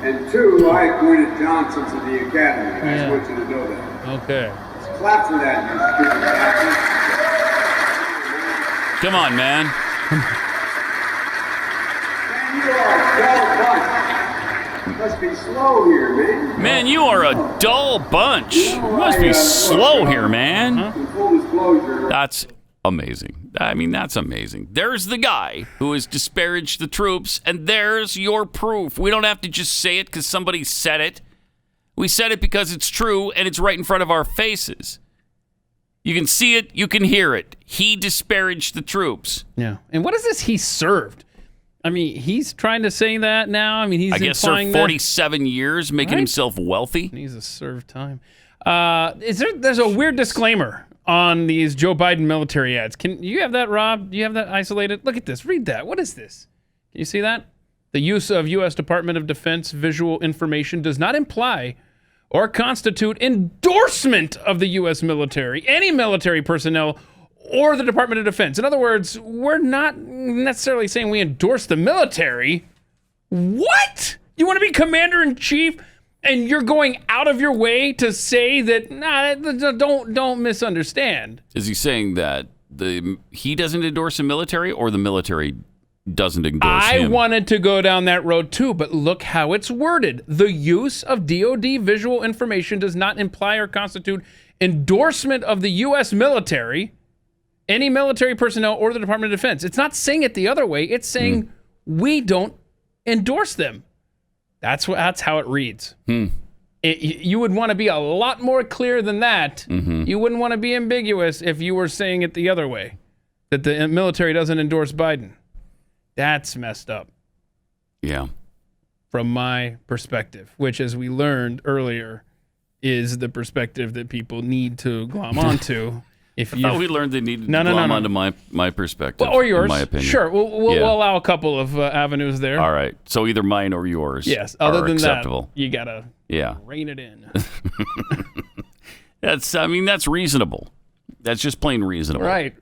And 2, I appointed Johnson to the Academy. I just want you to know that. Okay. Clap for that, you stupid bastard. Come on, man. You are a dull bunch. You must be slow here, man. Man, you are a dull bunch. You must be slow here, man. Full disclosure. That's amazing. I mean, that's amazing. There's the guy who has disparaged the troops, and there's your proof. We don't have to just say it because somebody said it. We said it because it's true, and it's right in front of our faces. You can see it. You can hear it. He disparaged the troops. Yeah. And what is this he served? I mean, he's trying to say that now. I mean, he's served implying 47 years, making himself wealthy. He's a served time. There's a weird disclaimer on these Joe Biden military ads. Can you have that, Rob? Do you have that isolated? Look at this. Read that. What is this? Can you see that? The use of U.S. Department of Defense visual information does not imply or constitute endorsement of the U.S. military, any military personnel, or the Department of Defense. In other words, we're not necessarily saying we endorse the military. What? You want to be commander-in-chief and you're going out of your way to say that, don't misunderstand. Is he saying that he doesn't endorse the military or the military doesn't endorse him? I wanted to go down that road too, but look how it's worded. The use of DoD visual information does not imply or constitute endorsement of the U.S. military, any military personnel, or the Department of Defense. It's not saying it the other way. It's saying we don't endorse them. That's how it reads. You would want to be a lot more clear than that. You wouldn't want to be ambiguous if you were saying it the other way, that the military doesn't endorse Biden. That's messed up. Yeah. From my perspective, which, as we learned earlier, is the perspective that people need to glom onto. I thought we learned they needed to glom onto my perspective, or yours. in my opinion. Sure, we'll allow a couple of avenues there. All right, so either mine or yours. Yes, other than acceptable. That, you gotta rein it in. That's reasonable. That's just plain reasonable. Right.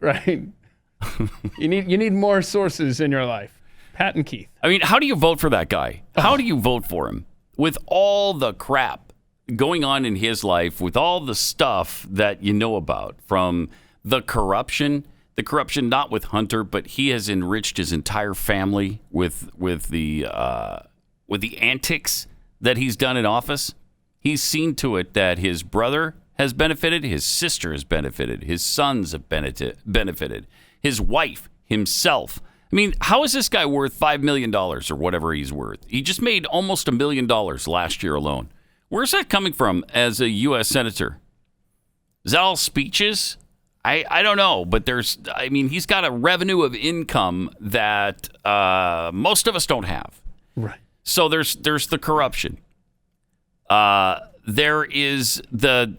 You need more sources in your life. Pat and Keith. I mean, how do you vote for that guy? How do you vote for him? With all the crap going on in his life, with all the stuff that you know about, from the corruption not with Hunter, but he has enriched his entire family with the antics that he's done in office. He's seen to it that his brother has benefited, his sister has benefited, his sons have benefited, his wife, himself. I mean, how is this guy worth $5 million or whatever he's worth? He just made almost $1 million last year alone. Where's that coming from as a U.S. senator? Is that all speeches? I don't know, but he's got a revenue of income that most of us don't have. Right. So there's the corruption. There is the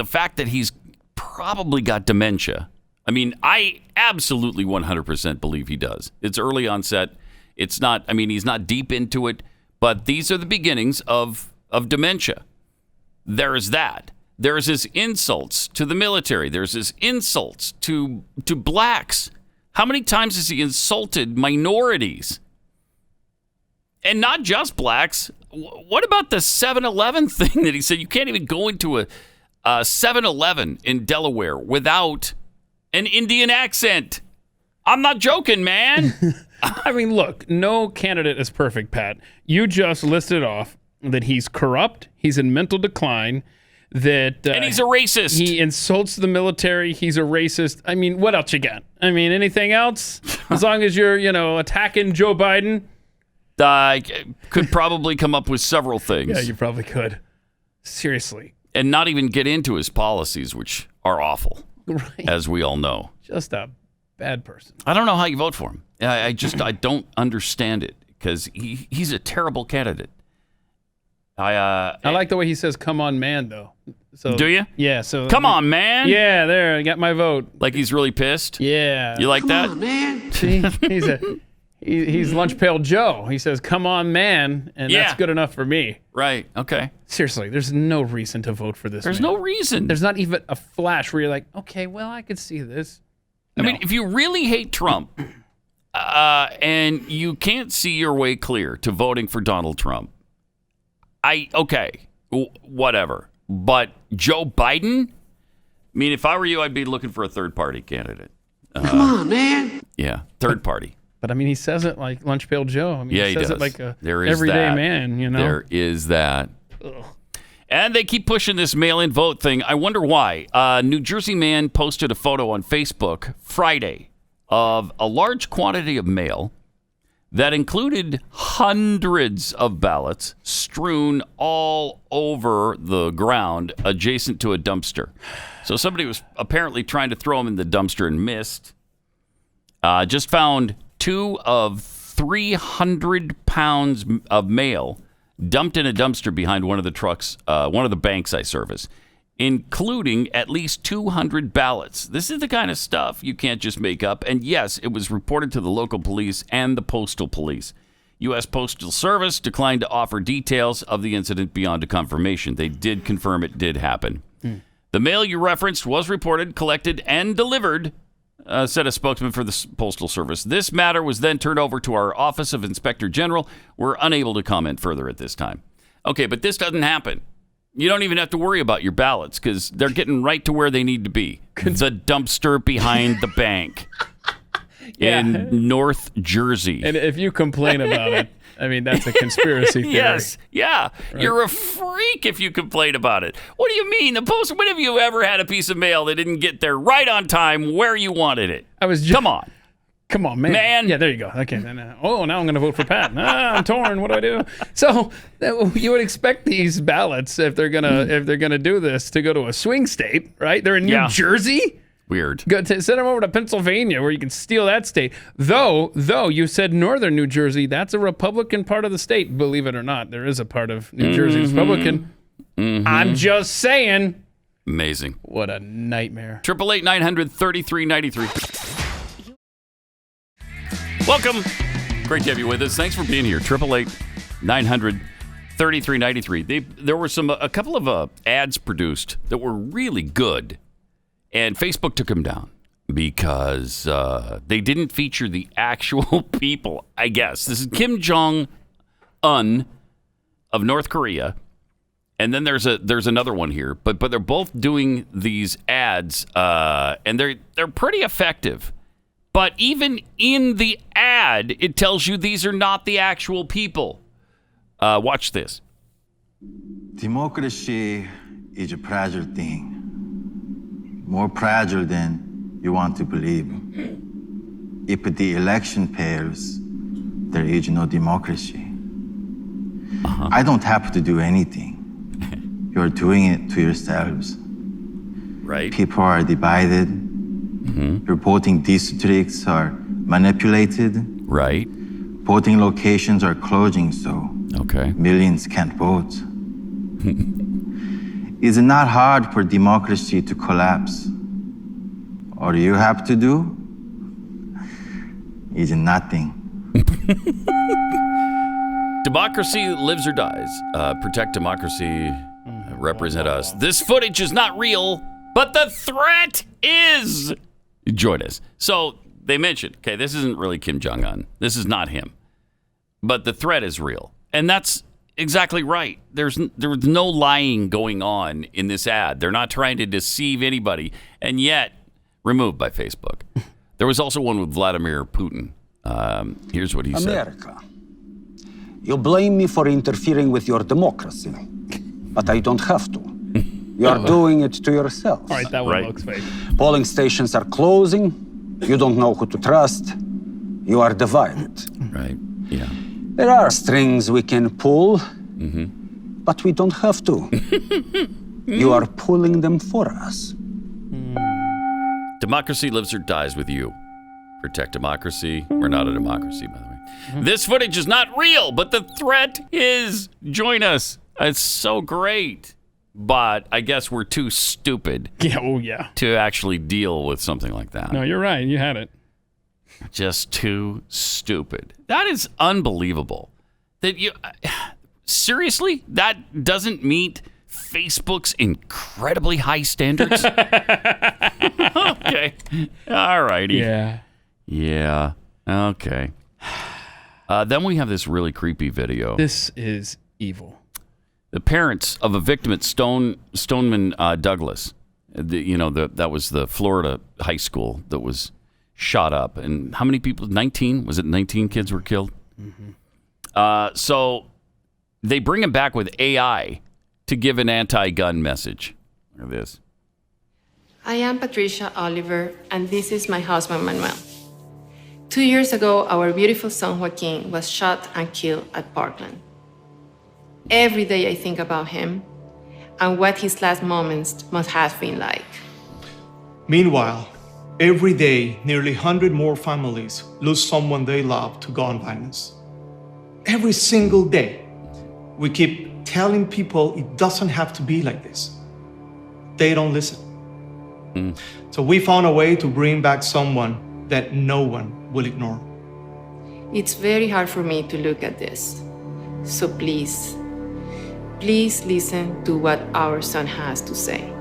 fact that he's probably got dementia. I mean, I absolutely 100% believe he does. It's early onset. It's not, he's not deep into it, but these are the beginnings of dementia. There is that. There's his insults to the military. There's his insults to blacks. How many times has he insulted minorities? And not just blacks. What about the 7-Eleven thing that he said? You can't even go into a 7-Eleven in Delaware without an Indian accent. I'm not joking, man. Look, no candidate is perfect, Pat. You just listed off that he's corrupt, he's in mental decline, that and he's a racist. He insults the military. He's a racist. What else you got? Anything else? As long as you're, attacking Joe Biden. I could probably come up with several things. Yeah, you probably could. Seriously. And not even get into his policies, which are awful, as we all know. Just a bad person. I don't know how you vote for him. I don't understand it, because he's a terrible candidate. I like the way he says, come on, man, though. So, do you? Yeah. So come on, man. Yeah, there. I got my vote. Like he's really pissed? Yeah. You like that? Come on, man. See, He's Lunch Pail Joe. He says, "Come on, man," and that's good enough for me. Right. Okay. Seriously, there's no reason to vote for this. There's man. no reason. There's not even a flash where you're like, okay, well, I could see this. I mean, if you really hate Trump and you can't see your way clear to voting for Donald Trump, whatever. But Joe Biden, I mean, if I were you, I'd be looking for a third-party candidate. Come on, man. Yeah, third party. But I mean, he says it like Lunch Pail Joe. I mean, he says does. it like a There is everyday that. man, you know? There is that. Ugh. And they keep pushing this mail-in vote thing. I wonder why. New Jersey man posted a photo on Facebook Friday of a large quantity of mail that included hundreds of ballots strewn all over the ground adjacent to a dumpster. So somebody was apparently trying to throw them in the dumpster and missed. Just found 2 of 300 pounds of mail dumped in a dumpster behind one of the trucks, one of the banks I service, including at least 200 ballots. This is the kind of stuff you can't just make up. And yes, it was reported to the local police and the postal police. U.S. Postal Service declined to offer details of the incident beyond a confirmation. They did confirm it did happen. The mail you referenced was reported, collected, and delivered, said a spokesman for the Postal Service. This matter was then turned over to our Office of Inspector General. We're unable to comment further at this time. Okay, but this doesn't happen. You don't even have to worry about your ballots because they're getting right to where they need to be. The dumpster behind the bank in North Jersey. And if you complain about it, I mean, that's a conspiracy theory. Yes, yeah. Right. You're a freak if you complain about it. What do you mean? When have you ever had a piece of mail that didn't get there right on time where you wanted it? Come on. Come on, man. Yeah, there you go. Okay. Now I'm going to vote for Pat. I'm torn. What do I do? So you would expect these ballots, if they're gonna do this, to go to a swing state, right? They're in New Jersey. Weird. Send them over to Pennsylvania, where you can steal that state. Though you said northern New Jersey, that's a Republican part of the state. Believe it or not, there is a part of New Jersey that's Republican. I'm just saying. Amazing. What a nightmare. 888-900-3393. Welcome. Great to have you with us. Thanks for being here. 888-900-3393. There were a couple of ads produced that were really good, and Facebook took them down because they didn't feature the actual people, I guess. This is Kim Jong-un of North Korea, and then there's another one here, but they're both doing these ads, and they're pretty effective. But even in the ad, it tells you these are not the actual people. Watch this. Democracy is a fragile thing, more fragile than you want to believe. If the election fails, there is no democracy. I don't have to do anything. You're doing it to yourselves. Right. People are divided. Your voting districts are manipulated. Right. Voting locations are closing, so millions can't vote. It's not hard for democracy to collapse. All you have to do is nothing. Democracy lives or dies. Protect democracy. Represent us. This footage is not real, but the threat is. Join us. So they mentioned, okay, this isn't really Kim Jong-un. This is not him. But the threat is real. And that's exactly right. There was no lying going on in this ad. They're not trying to deceive anybody. And yet, removed by Facebook. There was also one with Vladimir Putin. Here's what he said. America, you blame me for interfering with your democracy, but I don't have to. You are doing it to yourself. All right, that one looks fake. Polling stations are closing. You don't know who to trust. You are divided. Right, yeah. There are strings we can pull, but we don't have to. You are pulling them for us. Democracy lives or dies with you. Protect democracy. We're not a democracy, by the way. This footage is not real, but the threat is. Join us. It's so great. But I guess we're too stupid to actually deal with something like that. No, you're right. You had it. Just too stupid. That is unbelievable. That you seriously, that doesn't meet Facebook's incredibly high standards. Okay. All righty. Yeah. Okay. Then we have this really creepy video. This is evil. The parents of a victim at Stoneman Douglas. That was the Florida high school that was shot up. And how many people? 19? Was it 19 kids were killed? Mm-hmm. So they bring him back with AI to give an anti-gun message. Look at this. I am Patricia Oliver, and this is my husband, Manuel. 2 years ago, our beautiful son, Joaquin, was shot and killed at Parkland. Every day I think about him and what his last moments must have been like. Meanwhile, every day, nearly 100 more families lose someone they love to gun violence. Every single day, we keep telling people it doesn't have to be like this. They don't listen. So we found a way to bring back someone that no one will ignore. It's very hard for me to look at this. So please listen to what our son has to say.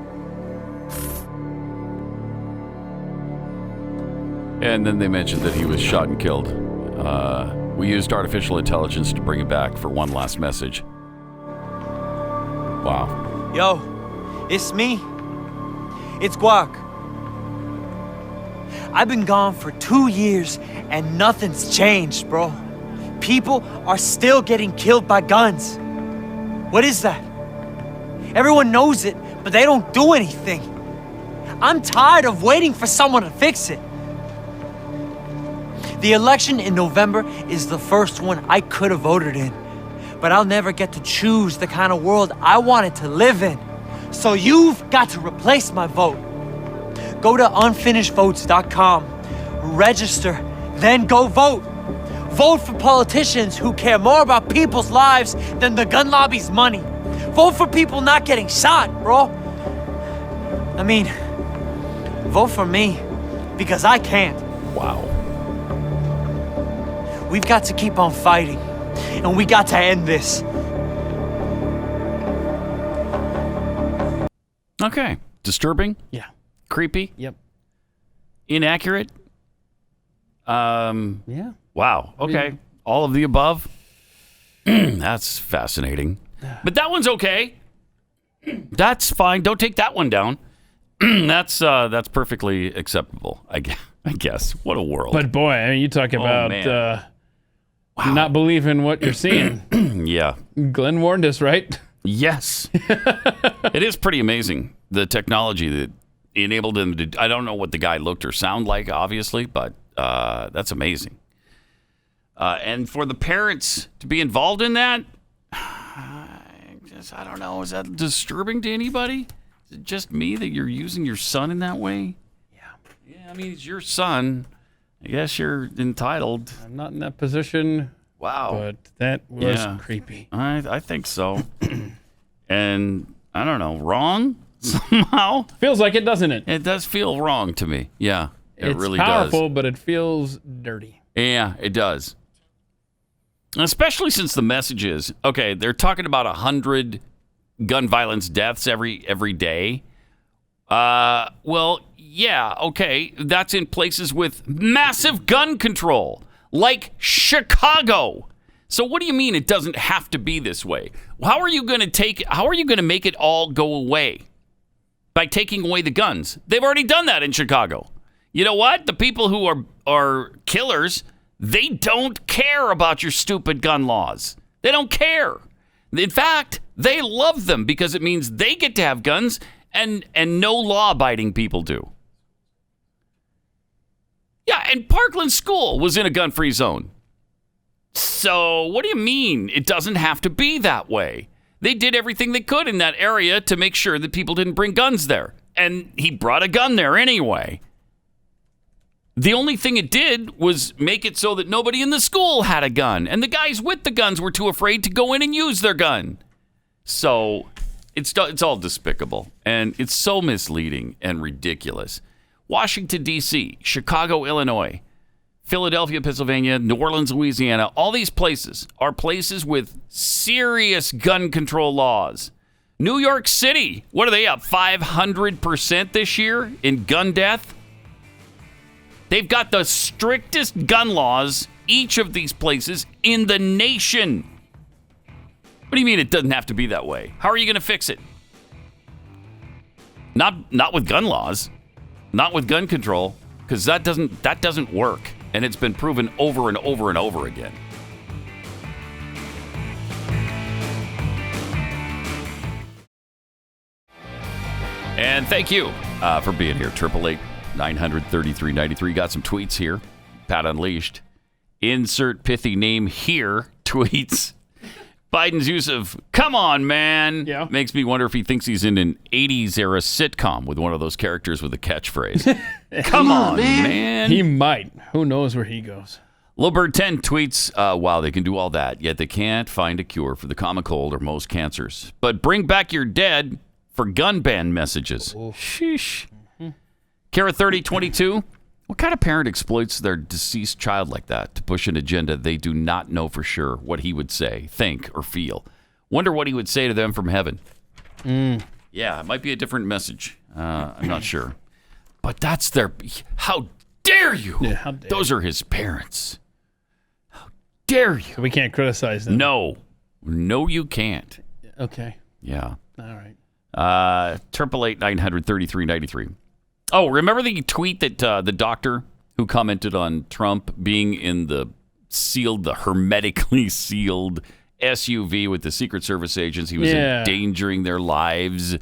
And then they mentioned that he was shot and killed. We used artificial intelligence to bring it back for one last message. Wow. Yo, it's me. It's Guac. I've been gone for 2 years and nothing's changed, bro. People are still getting killed by guns. What is that? Everyone knows it, but they don't do anything. I'm tired of waiting for someone to fix it. The election in November is the first one I could have voted in, but I'll never get to choose the kind of world I wanted to live in. So you've got to replace my vote. Go to unfinishedvotes.com, register, then go vote. Vote for politicians who care more about people's lives than the gun lobby's money. Vote for people not getting shot, bro. I mean, vote for me, because I can't. Wow. We've got to keep on fighting, and we got to end this. Okay. Disturbing? Yeah. Creepy? Yep. Inaccurate? Yeah. Wow. Okay. All of the above? That's fascinating. But that one's okay. That's fine. Don't take that one down. That's perfectly acceptable, I guess. What a world. But boy, I mean, you talk about not believing what you're seeing. Yeah. Glenn warned us, right? Yes. It is pretty amazing, the technology that enabled him to... I don't know what the guy looked or sound like, obviously, but that's amazing. And for the parents to be involved in that, I don't know. Is that disturbing to anybody? Is it just me that you're using your son in that way? Yeah, I mean, it's your son. I guess you're entitled. I'm not in that position. Wow. But that was creepy. I think so. And I don't know, wrong somehow? Feels like it, doesn't it? It does feel wrong to me. Yeah, it really does. It's powerful, but it feels dirty. Yeah, it does. Especially since the message is, okay, they're talking about 100 gun violence deaths every day. Well, yeah, okay, that's in places with massive gun control, like Chicago. So what do you mean it doesn't have to be this way? How are you going to make it all go away? By taking away the guns. They've already done that in Chicago. You know what? The people who are killers, they don't care about your stupid gun laws. They don't care. In fact, they love them because it means they get to have guns and no law-abiding people do. Yeah, and Parkland School was in a gun-free zone. So what do you mean it doesn't have to be that way? They did everything they could in that area to make sure that people didn't bring guns there. And he brought a gun there anyway. The only thing it did was make it so that nobody in the school had a gun. And the guys with the guns were too afraid to go in and use their gun. So it's all despicable. And it's so misleading and ridiculous. Washington, D.C., Chicago, Illinois. Philadelphia, Pennsylvania, New Orleans, Louisiana, all these places are places with serious gun control laws. New York City, what are they up 500% this year in gun death? They've got the strictest gun laws, each of these places, in the nation. What do you mean it doesn't have to be that way? How are you going to fix it? Not with gun laws, not with gun control, because that doesn't work, and it's been proven over and over and over again. And thank you for being here. 888-933-93. Got some tweets here. Pat Unleashed. Insert pithy name here. Tweets. Biden's use of "come on, man" makes me wonder if he thinks he's in an 80s era sitcom with one of those characters with a catchphrase. Come on, man. He might. Who knows where he goes? Lilbert 10 tweets, wow, they can do all that, yet they can't find a cure for the common cold or most cancers. But bring back your dead for gun ban messages. Sheesh. Kara 3022. What kind of parent exploits their deceased child like that to push an agenda they do not know for sure what he would say, think, or feel? Wonder what he would say to them from heaven. Yeah, it might be a different message. I'm not sure. But that's their... How dare you? Yeah, how dare Those are his parents. How dare you? So we can't criticize them. No. No, you can't. Okay. Yeah. All right. 888-933-93. Oh, remember the tweet that the doctor who commented on Trump being in the hermetically sealed SUV with the Secret Service agents? He was endangering their lives.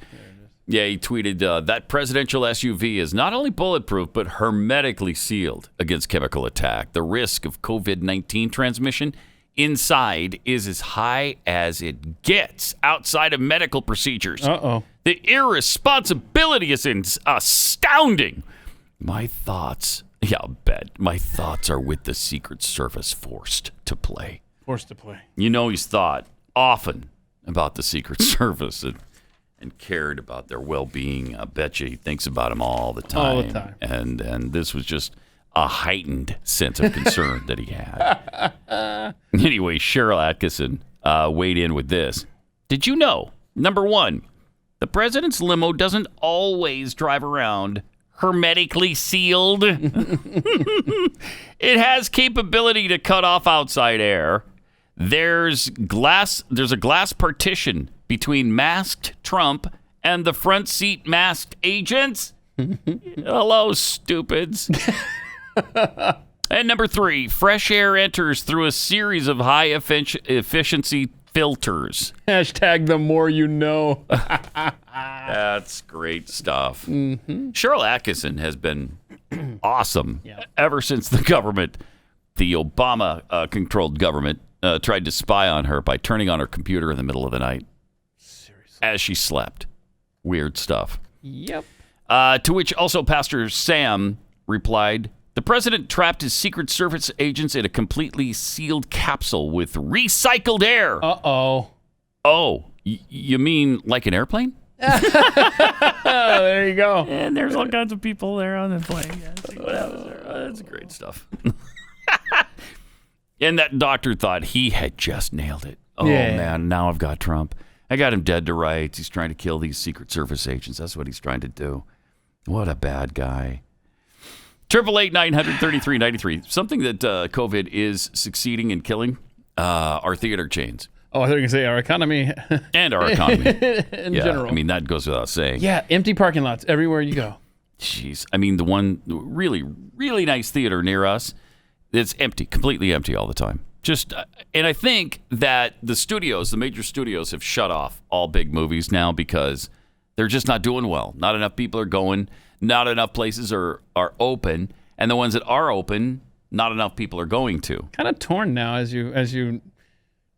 Yeah, he tweeted, that presidential SUV is not only bulletproof, but hermetically sealed against chemical attack. The risk of COVID-19 transmission inside is as high as it gets outside of medical procedures. Uh-oh. The irresponsibility is astounding. My thoughts, I'll bet, my thoughts are with the Secret Service forced to play. Forced to play. You know he's thought often about the Secret Service and cared about their well-being. I bet you he thinks about them all the time. All the time. And this was just a heightened sense of concern that he had. Anyway, Cheryl Atkinson weighed in with this. Did you know, number one, the president's limo doesn't always drive around hermetically sealed. It has capability to cut off outside air. There's a glass partition between masked Trump and the front seat masked agents. Hello, stupids. And number three, fresh air enters through a series of high efficiency filters. Hashtag the more you know. That's great stuff. Cheryl Atkinson has been awesome ever since the Obama-controlled government, tried to spy on her by turning on her computer in the middle of the night. Seriously? As she slept. Weird stuff. Yep. To which also Pastor Sam replied, the president trapped his Secret Service agents in a completely sealed capsule with recycled air. Uh-oh. Oh, you mean like an airplane? There you go. And there's all kinds of people there on the plane. That's great stuff. And that doctor thought he had just nailed it. Oh, man, now I've got Trump. I got him dead to rights. He's trying to kill these Secret Service agents. That's what he's trying to do. What a bad guy. 888-933-93. Something that COVID is succeeding in killing are theater chains. Oh, I thought you were going to say our economy. And our economy. In general. I mean, that goes without saying. Yeah, empty parking lots everywhere you go. Jeez. I mean, the one really, really nice theater near us, it's empty, completely empty all the time. And I think that the major studios have shut off all big movies now because they're just not doing well. Not enough people are going. Not enough places are open. And the ones that are open, not enough people are going to. Kind of torn now as you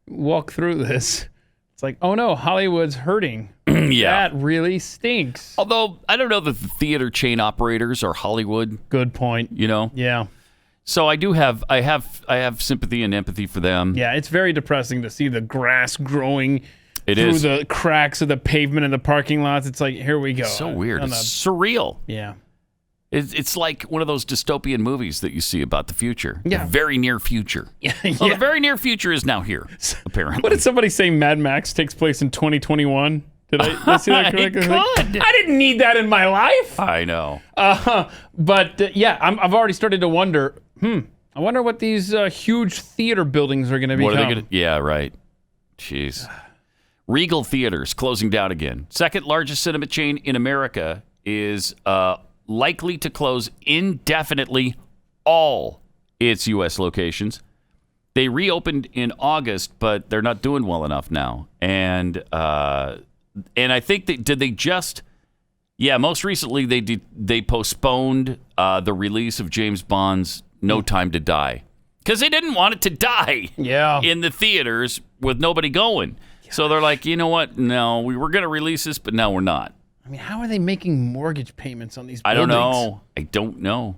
walk through this. It's like, oh no, Hollywood's hurting. Yeah. That really stinks. Although I don't know that the theater chain operators are Hollywood. Good point. You know? Yeah. So I have sympathy and empathy for them. Yeah, it's very depressing to see the grass growing through the cracks of the pavement in the parking lots. It's like, here we go. It's so weird. It's surreal. Yeah. It's like one of those dystopian movies that you see about the future. Yeah. The very near future. Yeah. Well, the very near future is now here, apparently. What did somebody say Mad Max takes place in 2021? Did I see that correctly? I didn't need that in my life. I know. But yeah, I've already started to wonder, I wonder what these huge theater buildings are going to become. What are they going to? Yeah, right. Jeez. Regal Theaters closing down again. Second largest cinema chain in America is likely to close indefinitely all its U.S. locations. They reopened in August, but they're not doing well enough now. And I think did they just? Yeah, most recently they postponed the release of James Bond's No Time to Die because they didn't want it to die. Yeah. In the theaters with nobody going. So they're like, you know what? No, we were going to release this, but now we're not. I mean, how are they making mortgage payments on these I buildings? I don't know.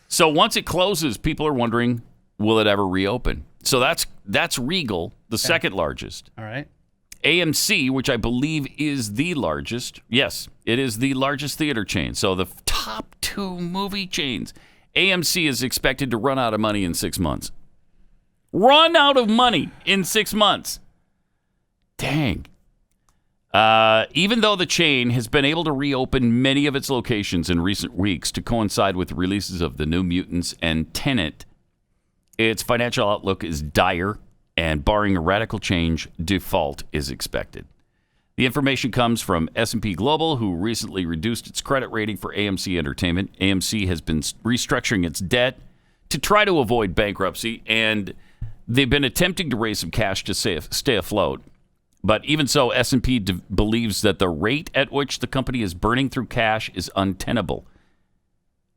So once it closes, people are wondering, will it ever reopen? So that's Regal, the second largest. All right. AMC, which I believe is the largest. Yes, it is the largest theater chain. So the top two movie chains. AMC is expected to run out of money in 6 months. Run out of money in 6 months. Dang. Even though the chain has been able to reopen many of its locations in recent weeks to coincide with the releases of The New Mutants and Tenet, its financial outlook is dire, and barring a radical change, default is expected. The information comes from S&P Global, who recently reduced its credit rating for AMC Entertainment. AMC has been restructuring its debt to try to avoid bankruptcy, and they've been attempting to raise some cash to stay afloat. But even so, S&P believes that the rate at which the company is burning through cash is untenable.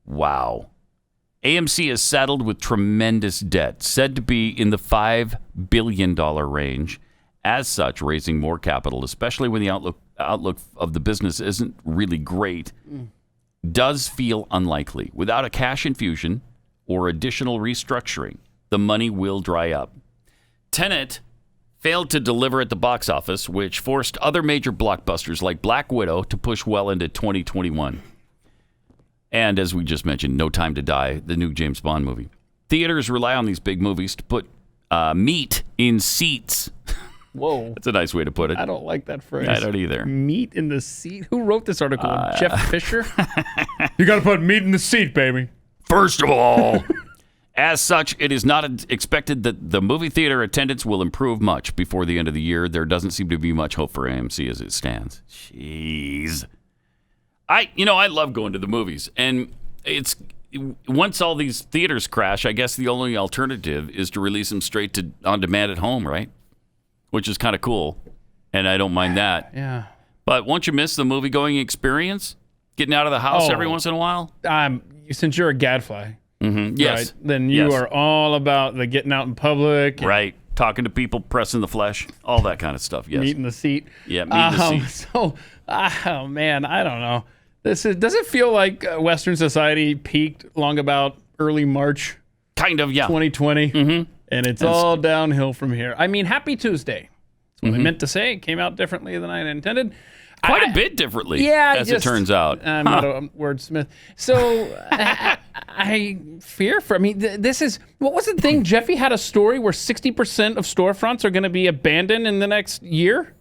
Wow. AMC is saddled with tremendous debt, said to be in the $5 billion range. As such, raising more capital, especially when the outlook of the business isn't really great, does feel unlikely. Without a cash infusion or additional restructuring, the money will dry up. Tenet failed to deliver at the box office, which forced other major blockbusters like Black Widow to push well into 2021. And as we just mentioned, No Time to Die, the new James Bond movie. Theaters rely on these big movies to put meat in seats. Whoa. That's a nice way to put it. I don't like that phrase. I don't either. Meat in the seat? Who wrote this article? Jeff Fisher? You got to put meat in the seat, baby. First of all, as such, it is not expected that the movie theater attendance will improve much before the end of the year. There doesn't seem to be much hope for AMC as it stands. Jeez. I love going to the movies, and it's once all these theaters crash, I guess the only alternative is to release them straight to on demand at home, right? Which is kind of cool, and I don't mind that. Yeah. But won't you miss the movie-going experience? Getting out of the house every once in a while? Since you're a gadfly, yes. right, then you are all about the getting out in public. Right. Talking to people, pressing the flesh, all that kind of stuff, yes. Meat in the seat. Yeah, meat in the seat. So, man, I don't know. Does it feel like Western society peaked long about early March? Kind of, yeah. 2020. Mm-hmm. And it's all downhill from here. I mean, happy Tuesday. That's what I meant to say. It came out differently than I intended. Quite a bit differently, as it turns out. I'm not a wordsmith. So I fear for, this is, what was the thing? Jeffy had a story where 60% of storefronts are going to be abandoned in in the year?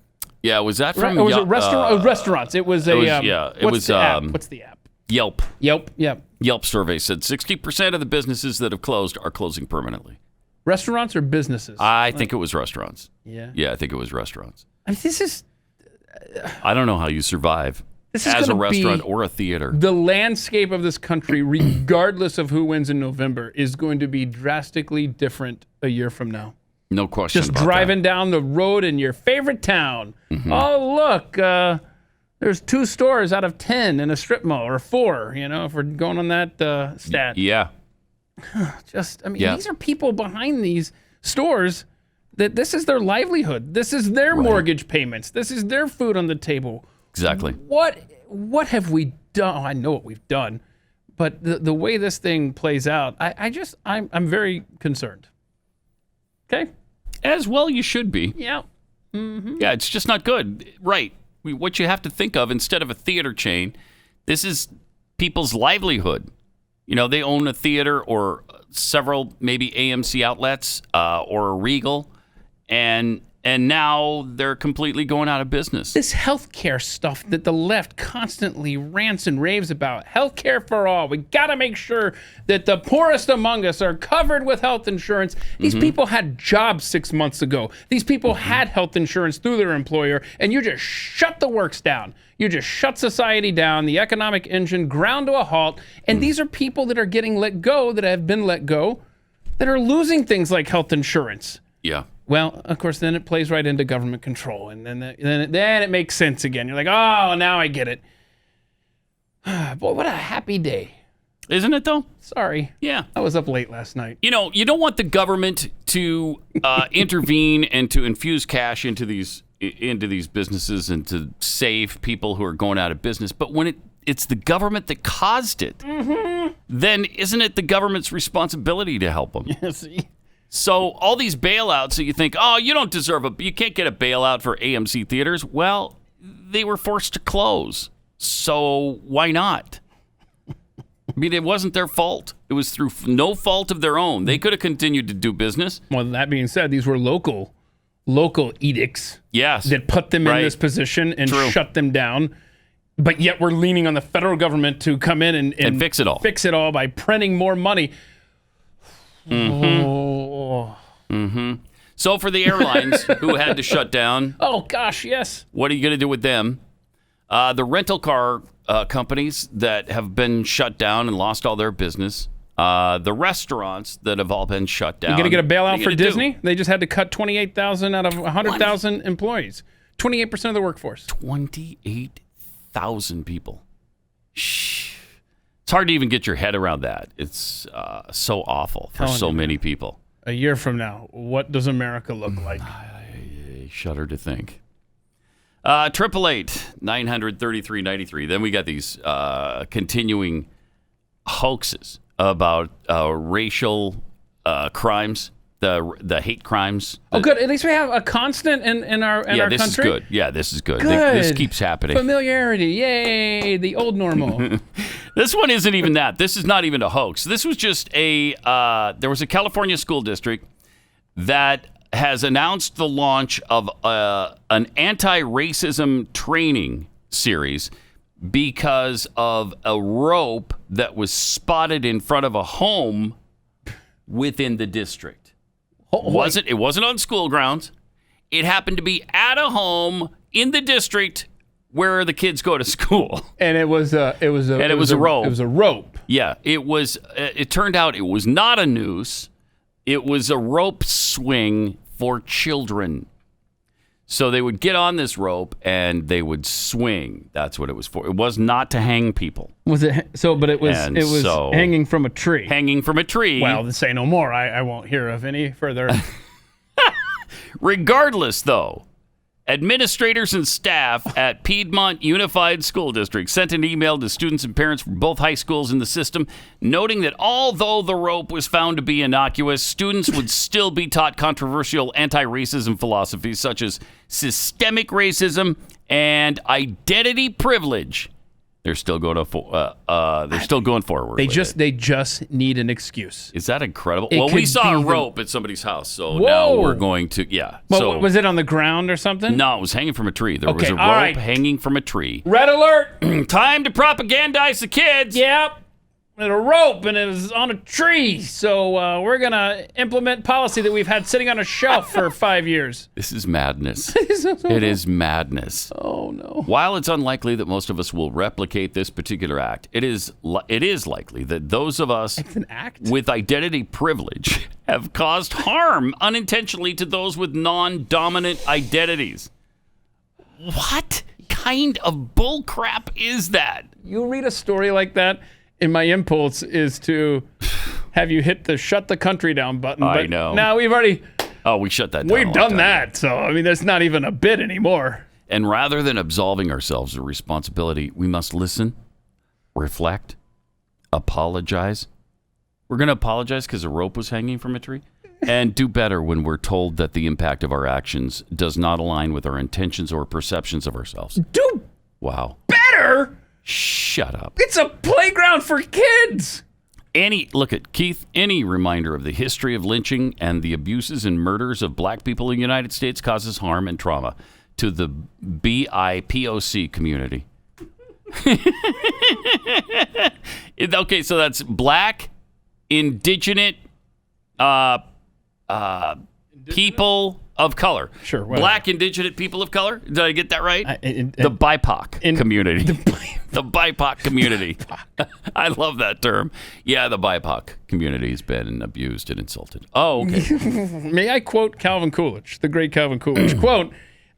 Yeah, was that from? Or was it restaurants? It was What's the app? What's the app? Yelp. Yep. Yelp survey said 60% of the businesses that have closed are closing permanently. Restaurants or businesses? I think it was restaurants. Yeah. Yeah, I think it was restaurants. This is... I don't know how you survive this is as a restaurant or a theater. The landscape of this country, regardless of who wins in November, is going to be drastically different a year from now. No question Just about driving down the road in your favorite town. Mm-hmm. Oh, look, there's 2 stores out of 10 in a strip mall, or 4, if we're going on that stat. Yeah. These are people behind these stores that this is their livelihood. This is their mortgage payments. This is their food on the table. Exactly. What have we done? I know what we've done, but the way this thing plays out, I'm very concerned. Okay? As well you should be. Yeah. Mm-hmm. Yeah, it's just not good. Right. What you have to think of, instead of a theater chain, this is people's livelihood. They own a theater or several, maybe AMC outlets or a Regal, and now they're completely going out of business. This healthcare stuff that the left constantly rants and raves about. Healthcare for all. We got to make sure that the poorest among us are covered with health insurance. These people had jobs 6 months ago. These people had health insurance through their employer, and you just shut the works down. You just shut society down, the economic engine ground to a halt. And these are people that are getting let go, that have been let go, that are losing things like health insurance. Yeah. Well, of course, then it plays right into government control, and then it makes sense again. You're like, oh, now I get it. Boy, what a happy day. Isn't it, though? Sorry. Yeah. I was up late last night. You don't want the government to intervene and to infuse cash into these businesses and to save people who are going out of business. But when it's the government that caused it, then isn't it the government's responsibility to help them? Yes. So all these bailouts that you think, oh, you can't get a bailout for AMC theaters. Well, they were forced to close. So why not? I mean, it wasn't their fault. It was through no fault of their own. They could have continued to do business. Well, that being said, these were local edicts. Yes. That put them in this position and shut them down. But yet we're leaning on the federal government to come in and fix it all. Fix it all by printing more money. So for the airlines who had to shut down. Oh, gosh, yes. What are you going to do with them? The rental car companies that have been shut down and lost all their business. The restaurants that have all been shut down. You going to get a bailout for Disney? They just had to cut 28,000 out of 100,000 employees. 28% of the workforce. 28,000 people. Shh. It's hard to even get your head around that. It's so awful for so many people. A year from now, what does America look like? I shudder to think. 888-933-93. Then we got these continuing hoaxes about racial crimes, the hate crimes. Oh, good. At least we have a constant in our country. Yeah, this is good. Yeah, this is good. Good. This keeps happening. Familiarity. Yay, the old normal. This one isn't even that. This is not even a hoax. This was just there was a California school district that has announced the launch of an anti-racism training series because of a rope that was spotted in front of a home within the district. It wasn't on school grounds. It happened to be at a home in the district where the kids go to school. And it was a rope. It was a rope. Yeah, it was. It turned out it was not a noose. It was a rope swing for children. So they would get on this rope and they would swing. That's what it was for. It was not to hang people. Was it so? But it was hanging from a tree. Hanging from a tree. Well, say no more. I won't hear of any further. Regardless, though, administrators and staff at Piedmont Unified School District sent an email to students and parents from both high schools in the system, noting that although the rope was found to be innocuous, students would still be taught controversial anti-racism philosophies such as systemic racism and identity privilege. They're still going forward. They just need an excuse. Is that incredible? Well, we saw a rope at somebody's house, so now we're going to Well, so was it on the ground or something? No, it was hanging from a tree. There was a rope hanging from a tree. Red alert! Time to propagandize the kids. Yep. And a rope, and it was on a tree. So we're going to implement policy that we've had sitting on a shelf for 5 years. This is madness. It is madness. Oh, no. While it's unlikely that most of us will replicate this particular act, it is likely that those of us with identity privilege have caused harm unintentionally to those with non-dominant identities. What kind of bullcrap is that? You read a story like that, and my impulse is to have you hit the shut the country down button. I but know. Now we've already... Oh, we shut that down. We've done that. So, I mean, that's not even a bit anymore. And rather than absolving ourselves of responsibility, we must listen, reflect, apologize. We're going to apologize because a rope was hanging from a tree? And do better when we're told that the impact of our actions does not align with our intentions or perceptions of ourselves. Do wow. better? Shut up. It's a playground for kids. Any reminder of the history of lynching and the abuses and murders of black people in the United States causes harm and trauma to the BIPOC community. Okay, so that's black, indigenous, people of color. Sure. Whatever. Black, indigenous people of color. Did I get that right? The BIPOC community. The BIPOC community. I love that term. Yeah, the BIPOC community has been abused and insulted. Oh, okay. May I quote Calvin Coolidge, the great Calvin Coolidge? Quote,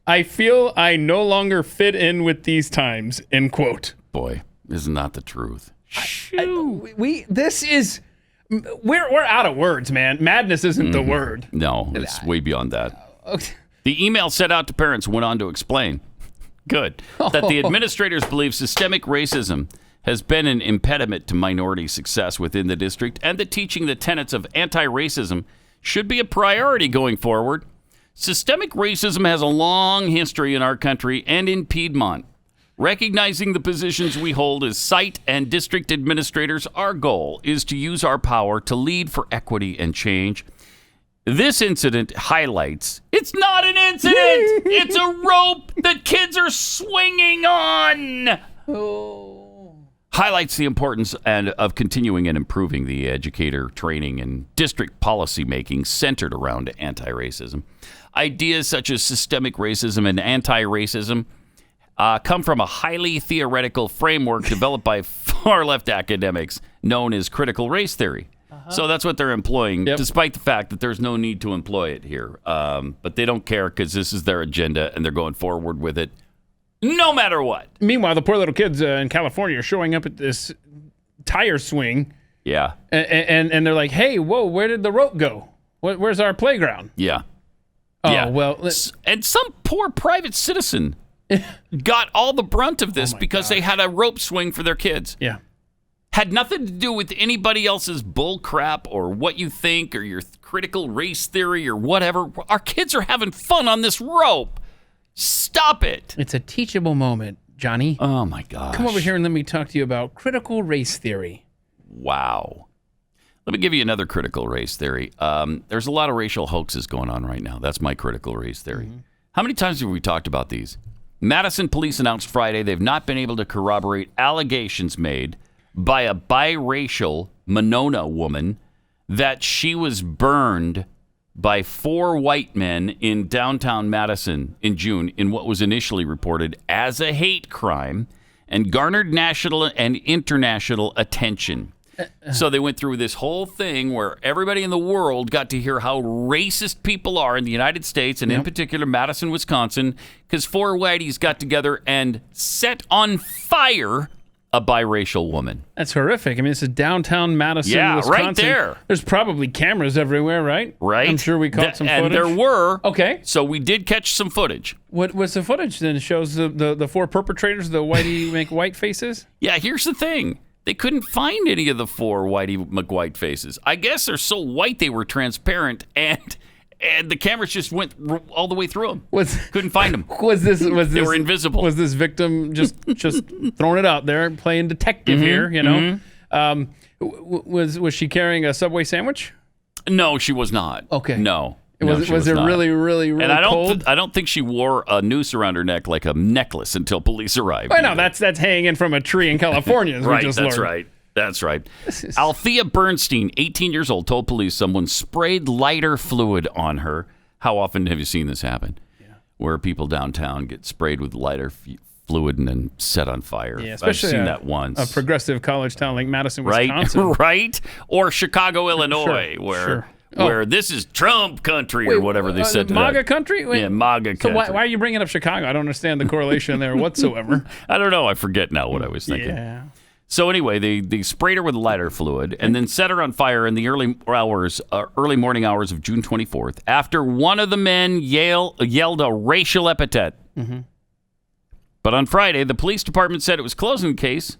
I feel I no longer fit in with these times, end quote. Boy, isn't that the truth? We're out of words, man. Madness isn't the word. No, it's way beyond that. The email sent out to parents went on to explain, that the administrators believe systemic racism has been an impediment to minority success within the district, and that teaching the tenets of anti-racism should be a priority going forward. Systemic racism has a long history in our country and in Piedmont. Recognizing the positions we hold as site and district administrators, our goal is to use our power to lead for equity and change. This incident highlights it's not an incident. It's a rope that kids are swinging on. Highlights the importance of continuing and improving the educator training and district policy making centered around anti-racism. Ideas such as systemic racism and anti-racism come from a highly theoretical framework developed by far-left academics known as critical race theory. So that's what they're employing, despite the fact that there's no need to employ it here. But they don't care because this is their agenda, and they're going forward with it no matter what. Meanwhile, the poor little kids in California are showing up at this tire swing. Yeah. And they're like, hey, whoa, where did the rope go? Where's our playground? Yeah. Oh, yeah. Well. And some poor private citizen got all the brunt of this because they had a rope swing for their kids. Yeah. Had nothing to do with anybody else's bull crap or what you think or your critical race theory or whatever. Our kids are having fun on this rope. Stop it. It's a teachable moment, Johnny. Oh, my gosh. Come over here and let me talk to you about critical race theory. Wow. Let me give you another critical race theory. There's a lot of racial hoaxes going on right now. That's my critical race theory. Mm-hmm. How many times have we talked about these? Madison police announced Friday they've not been able to corroborate allegations made by a biracial Monona woman that she was burned by 4 white men in downtown Madison in June in what was initially reported as a hate crime and garnered national and international attention. So they went through this whole thing where everybody in the world got to hear how racist people are in the United States, and in particular Madison, Wisconsin, because 4 whiteys got together and set on fire a biracial woman. That's horrific. I mean, this is downtown Madison, Wisconsin. Right there. There's probably cameras everywhere, right? Right. I'm sure we caught some footage. And there were. Okay. So we did catch some footage. What was the footage then? It shows the 4 perpetrators, the whitey make white faces? Yeah, here's the thing. They couldn't find any of the 4 whitey McWhite faces. I guess they're so white they were transparent, and the cameras just went all the way through them. Couldn't find them. They were invisible. Was this victim just throwing it out there, playing detective here? You know, was she carrying a Subway sandwich? No, she was not. Okay. No. Was it really and I cold? I don't think she wore a noose around her neck like a necklace until police arrived. Well, no, that's hanging from a tree in California. As right, we just that's learned. right. That's right. Althea Bernstein, 18 years old, told police someone sprayed lighter fluid on her. How often have you seen this happen? Yeah. Where people downtown get sprayed with lighter fluid and then set on fire. Yeah, especially I've seen that once. A progressive college town like Madison, Wisconsin. Right, right? Or Chicago, Illinois, where this is Trump country or whatever they said to MAGA that. country? Yeah, MAGA country. So why are you bringing up Chicago? I don't understand the correlation there whatsoever. I don't know. I forget now what I was thinking. Yeah. So anyway, they sprayed her with lighter fluid and then set her on fire in the early morning hours of June 24th after one of the men yelled a racial epithet. Mm-hmm. But on Friday, the police department said it was closing the case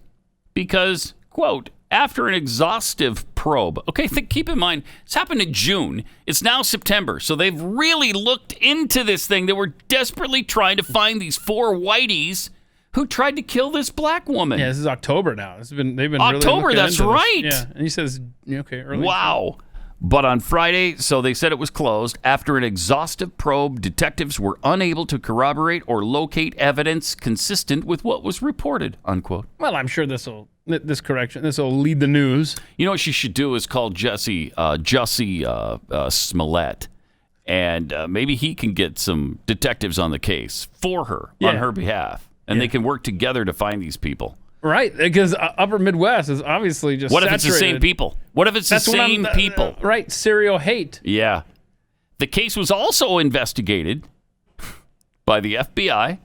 because, quote, after an exhaustive probe. Okay, keep in mind, this happened in June. It's now September, so they've really looked into this thing. They were desperately trying to find these 4 whiteys who tried to kill this black woman. Yeah, this is October now. They've been October, really that's right. Yeah, and he says, okay, early. Wow. But on Friday, so they said it was closed. After an exhaustive probe, detectives were unable to corroborate or locate evidence consistent with what was reported, unquote. Well, I'm sure this will lead the news. You know what she should do is call Jussie Smollett, and maybe he can get some detectives on the case for her, on her behalf, and they can work together to find these people. Right, because Upper Midwest is obviously just What if saturated. it's the same people? What if it's the same people? Right, serial hate. Yeah. The case was also investigated by the FBI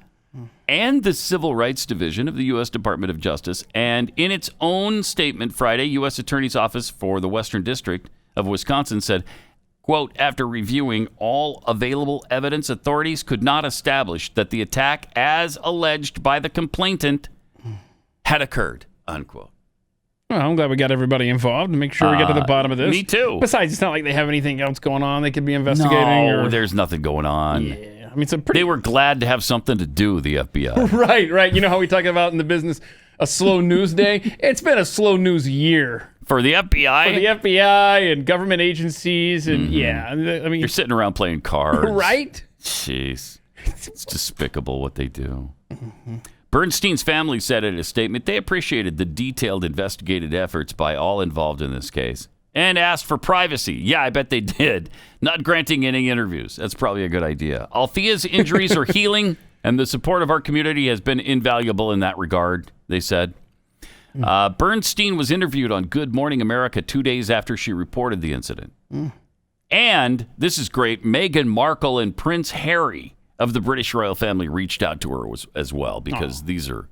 and the Civil Rights Division of the U.S. Department of Justice. And in its own statement Friday, U.S. Attorney's Office for the Western District of Wisconsin said, quote, after reviewing all available evidence, authorities could not establish that the attack as alleged by the complainant had occurred, unquote. Well, I'm glad we got everybody involved to make sure we get to the bottom of this. Me too. Besides, it's not like they have anything else going on they could be investigating. No, there's nothing going on. Yeah, I mean, they were glad to have something to do, the FBI. Right. You know how we talk about in the business a slow news day? It's been a slow news year. For the FBI? For the FBI and government agencies. And yeah, I mean. You're sitting around playing cards. Right? Jeez. It's despicable what they do. Bernstein's family said in a statement they appreciated the detailed investigative efforts by all involved in this case and asked for privacy. Yeah, I bet they did. Not granting any interviews. That's probably a good idea. Althea's injuries are healing, and the support of our community has been invaluable in that regard, they said. Bernstein was interviewed on Good Morning America 2 days after she reported the incident. And, this is great, Meghan Markle and Prince Harry of the British royal family reached out to her as well, because these are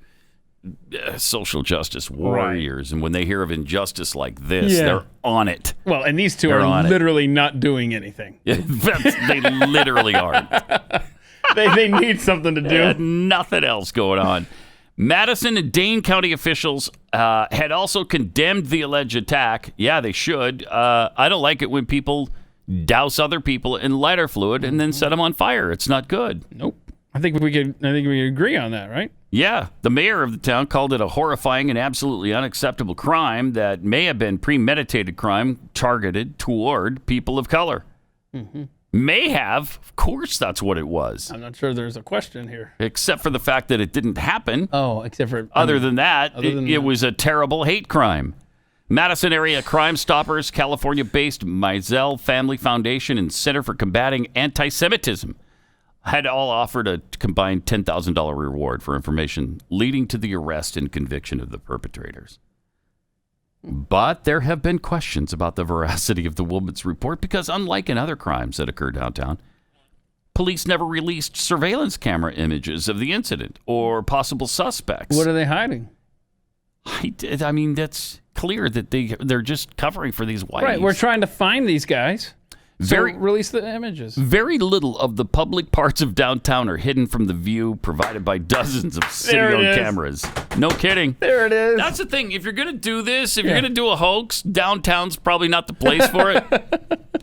social justice warriors, and when they hear of injustice like this, they're on it. Well, and these two are literally not doing anything. They literally aren't. They need something to do. They had nothing else going on. Madison and Dane County officials had also condemned the alleged attack. Yeah, they should. I don't like it when people douse other people in lighter fluid and then set them on fire. It's not good. Nope. I think we agree on that, right? Yeah. The mayor of the town called it a horrifying and absolutely unacceptable crime that may have been premeditated crime targeted toward people of color. May have. Of course, that's what it was. I'm not sure there's a question here. Except for the fact that it didn't happen. Oh, except for... Other than that, it was a terrible hate crime. Madison area Crime Stoppers, California-based Mizell Family Foundation, and Center for Combating Anti-Semitism had all offered a combined $10,000 reward for information leading to the arrest and conviction of the perpetrators. But there have been questions about the veracity of the woman's report because, unlike in other crimes that occurred downtown, police never released surveillance camera images of the incident or possible suspects. What are they hiding? I mean, that's clear that they're just covering for these whiteys. Right, we're trying to find these guys. So release the images. Very little of the public parts of downtown are hidden from the view provided by dozens of city-owned cameras. No kidding. There it is. That's the thing. If you're going to do this, if you're going to do a hoax, downtown's probably not the place for it.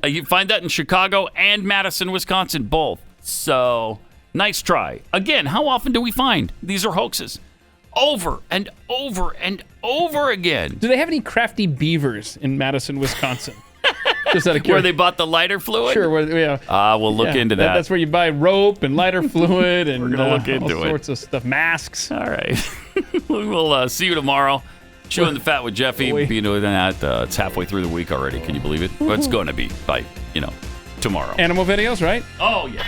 You find that in Chicago and Madison, Wisconsin, both. So, nice try. Again, how often do we find these are hoaxes? Over and over and over again. Do they have any crafty beavers in Madison, Wisconsin? Just out of curiosity. Where they bought the lighter fluid? Sure. We'll look into that. That's where you buy rope and lighter fluid and we're gonna look into all sorts of stuff. Masks. All right. We will see you tomorrow. Chewing the Fat with Jeffy. Being doing that. It's halfway through the week already. Can you believe it? Well, it's going to be by, tomorrow. Animal videos, right? Oh, yeah.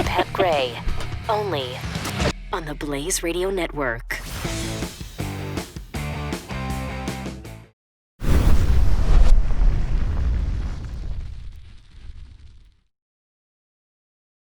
Pat Gray. Only on the Blaze Radio Network.